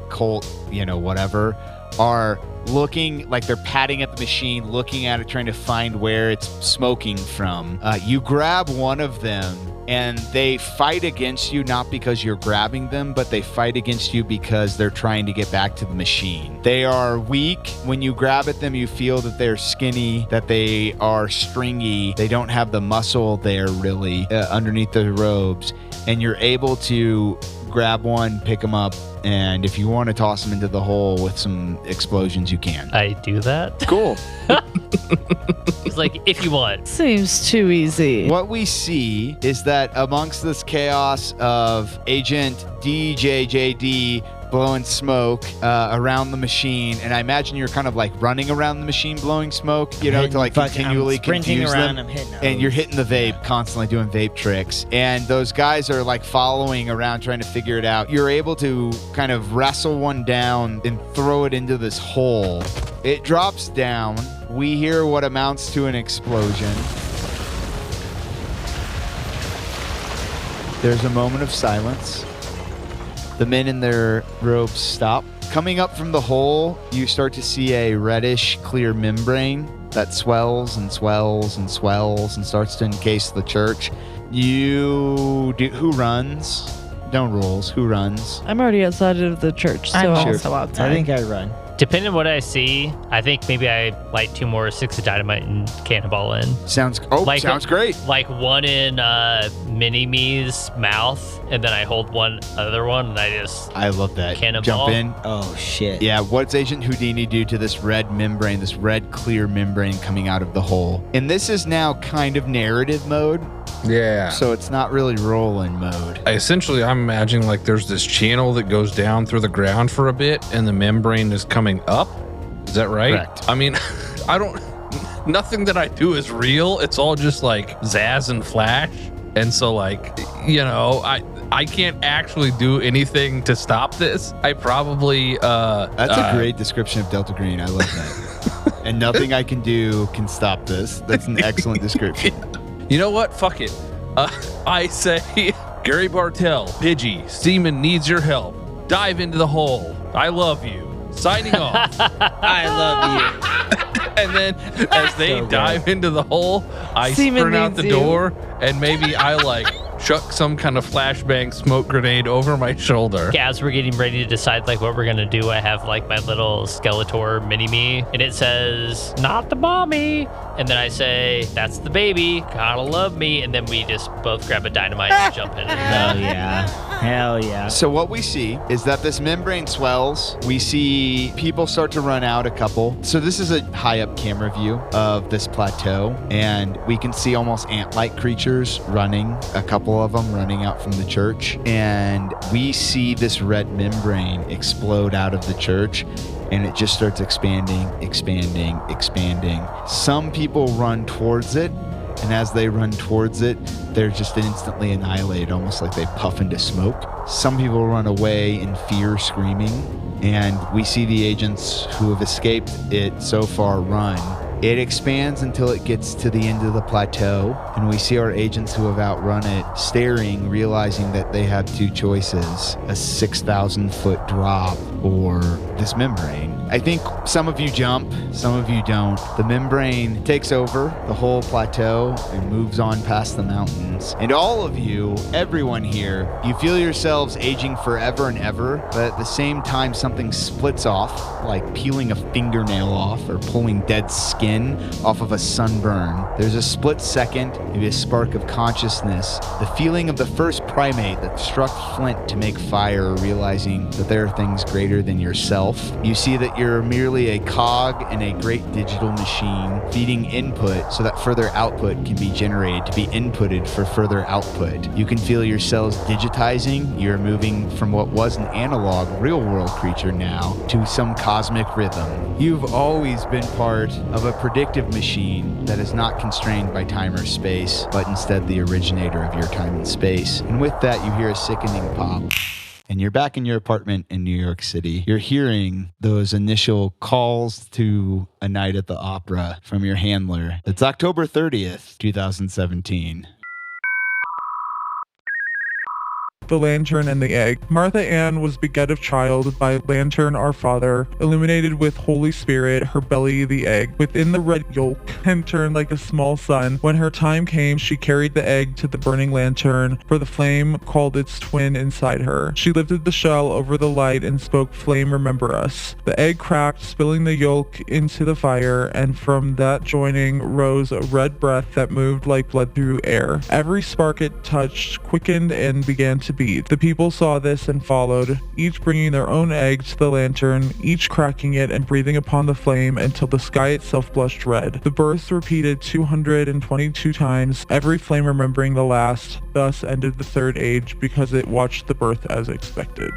Colt, whatever, are looking like they're patting at the machine, looking at it, trying to find where it's smoking from. You grab one of them, and they fight against you, not because you're grabbing them, but they fight against you because they're trying to get back to the machine. They are weak. When you grab at them, you feel that they're skinny, that they are stringy. They don't have the muscle there really underneath the robes. And you're able to grab one, pick them up, and if you want to toss them into the hole with some explosions, you can. I do that. Cool. It's like, if you want. Seems too easy. What we see is that amongst this chaos of Agent DJJD blowing smoke around the machine, and I imagine you're kind of like running around the machine blowing smoke, to like continually confuse them. I'm hitting And you're hitting the vape, constantly doing vape tricks. And those guys are like following around trying to figure it out. You're able to kind of wrestle one down and throw it into this hole. It drops down. We hear what amounts to an explosion. There's a moment of silence. The men in their robes stop. Coming up from the hole, you start to see a reddish, clear membrane that swells and swells and swells and starts to encase the church. Who runs? No rules. Who runs? I'm already outside of the church, so I'm Sure. also outside. I think I run. Depending on what I see, I think maybe I light 2 more sticks of dynamite and cannonball in. Sounds great. Like one in Mini-Me's mouth, and then I hold one other one, and I love that. Cannonball. Jump in. Oh shit. Yeah, what's Agent Houdini do to this red membrane, this red clear membrane coming out of the hole? And this is now kind of narrative mode, Yeah. so it's not really rolling mode. I'm imagining like there's this channel that goes down through the ground for a bit and the membrane is coming up. Is that right? Correct. I mean, nothing that I do is real. It's all just like Zaz and Flash. And so like, I can't actually do anything to stop this. I probably, That's a great description of Delta Green. I love that. And nothing I can do can stop this. That's an excellent description. You know what? Fuck it. I say, Gary Bartell, Pidgey, Seaman needs your help. Dive into the hole. I love you. Signing off. I love you. And then as they So dive into the hole, I Seaman sprint out needs the you. door and maybe I like chuck some kind of flashbang smoke grenade over my shoulder. Yeah, as we're getting ready to decide like what we're gonna do, I have like my little Skeletor mini-me, and it says, "Not the mommy," and then I say, "That's the baby, gotta love me," and then we just both grab a dynamite and jump in. Hell yeah. Hell yeah. So what we see is that this membrane swells. We see people start to run out, a couple. So this is a high up camera view of this plateau, and we can see almost ant-like creatures running, a couple of them running out from the church. And we see this red membrane explode out of the church, and it just starts expanding. Some people run towards it, and as they run towards it, they're just instantly annihilated, almost like they puff into smoke. Some people run away in fear, screaming, and we see the agents who have escaped it so far run. It expands until it gets to the end of the plateau, and we see our agents who have outrun it staring, realizing that they have 2 choices: a 6,000-foot drop or this membrane. I think some of you jump, some of you don't. The membrane takes over the whole plateau and moves on past the mountains. And all of you, everyone here, you feel yourselves aging forever and ever, but at the same time something splits off, like peeling a fingernail off or pulling dead skin off of a sunburn. There's a split second, maybe a spark of consciousness, the feeling of the first primate that struck flint to make fire, realizing that there are things greater than yourself. You see that you're merely a cog in a great digital machine, feeding input so that further output can be generated to be inputted for further output. You can feel your cells digitizing. You're moving from what was an analog, real-world creature now to some cosmic rhythm. You've always been part of a predictive machine that is not constrained by time or space, but instead the originator of your time and space. And with that, you hear a sickening pop. And you're back in your apartment in New York City. You're hearing those initial calls to a night at the opera from your handler. It's October 30th, 2017. The Lantern and the Egg. Martha Ann was beget of child by Lantern our Father, illuminated with Holy Spirit, her belly the egg, within the red yolk, and turned like a small sun. When her time came, she carried the egg to the burning lantern, for the flame called its twin inside her. She lifted the shell over the light and spoke, "Flame, remember us." The egg cracked, spilling the yolk into the fire, and from that joining rose a red breath that moved like blood through air. Every spark it touched quickened and began to beat. The people saw this and followed, each bringing their own egg to the lantern, each cracking it and breathing upon the flame until the sky itself blushed red. The births repeated 222 times, every flame remembering the last. Thus ended the third age, because it watched the birth as expected.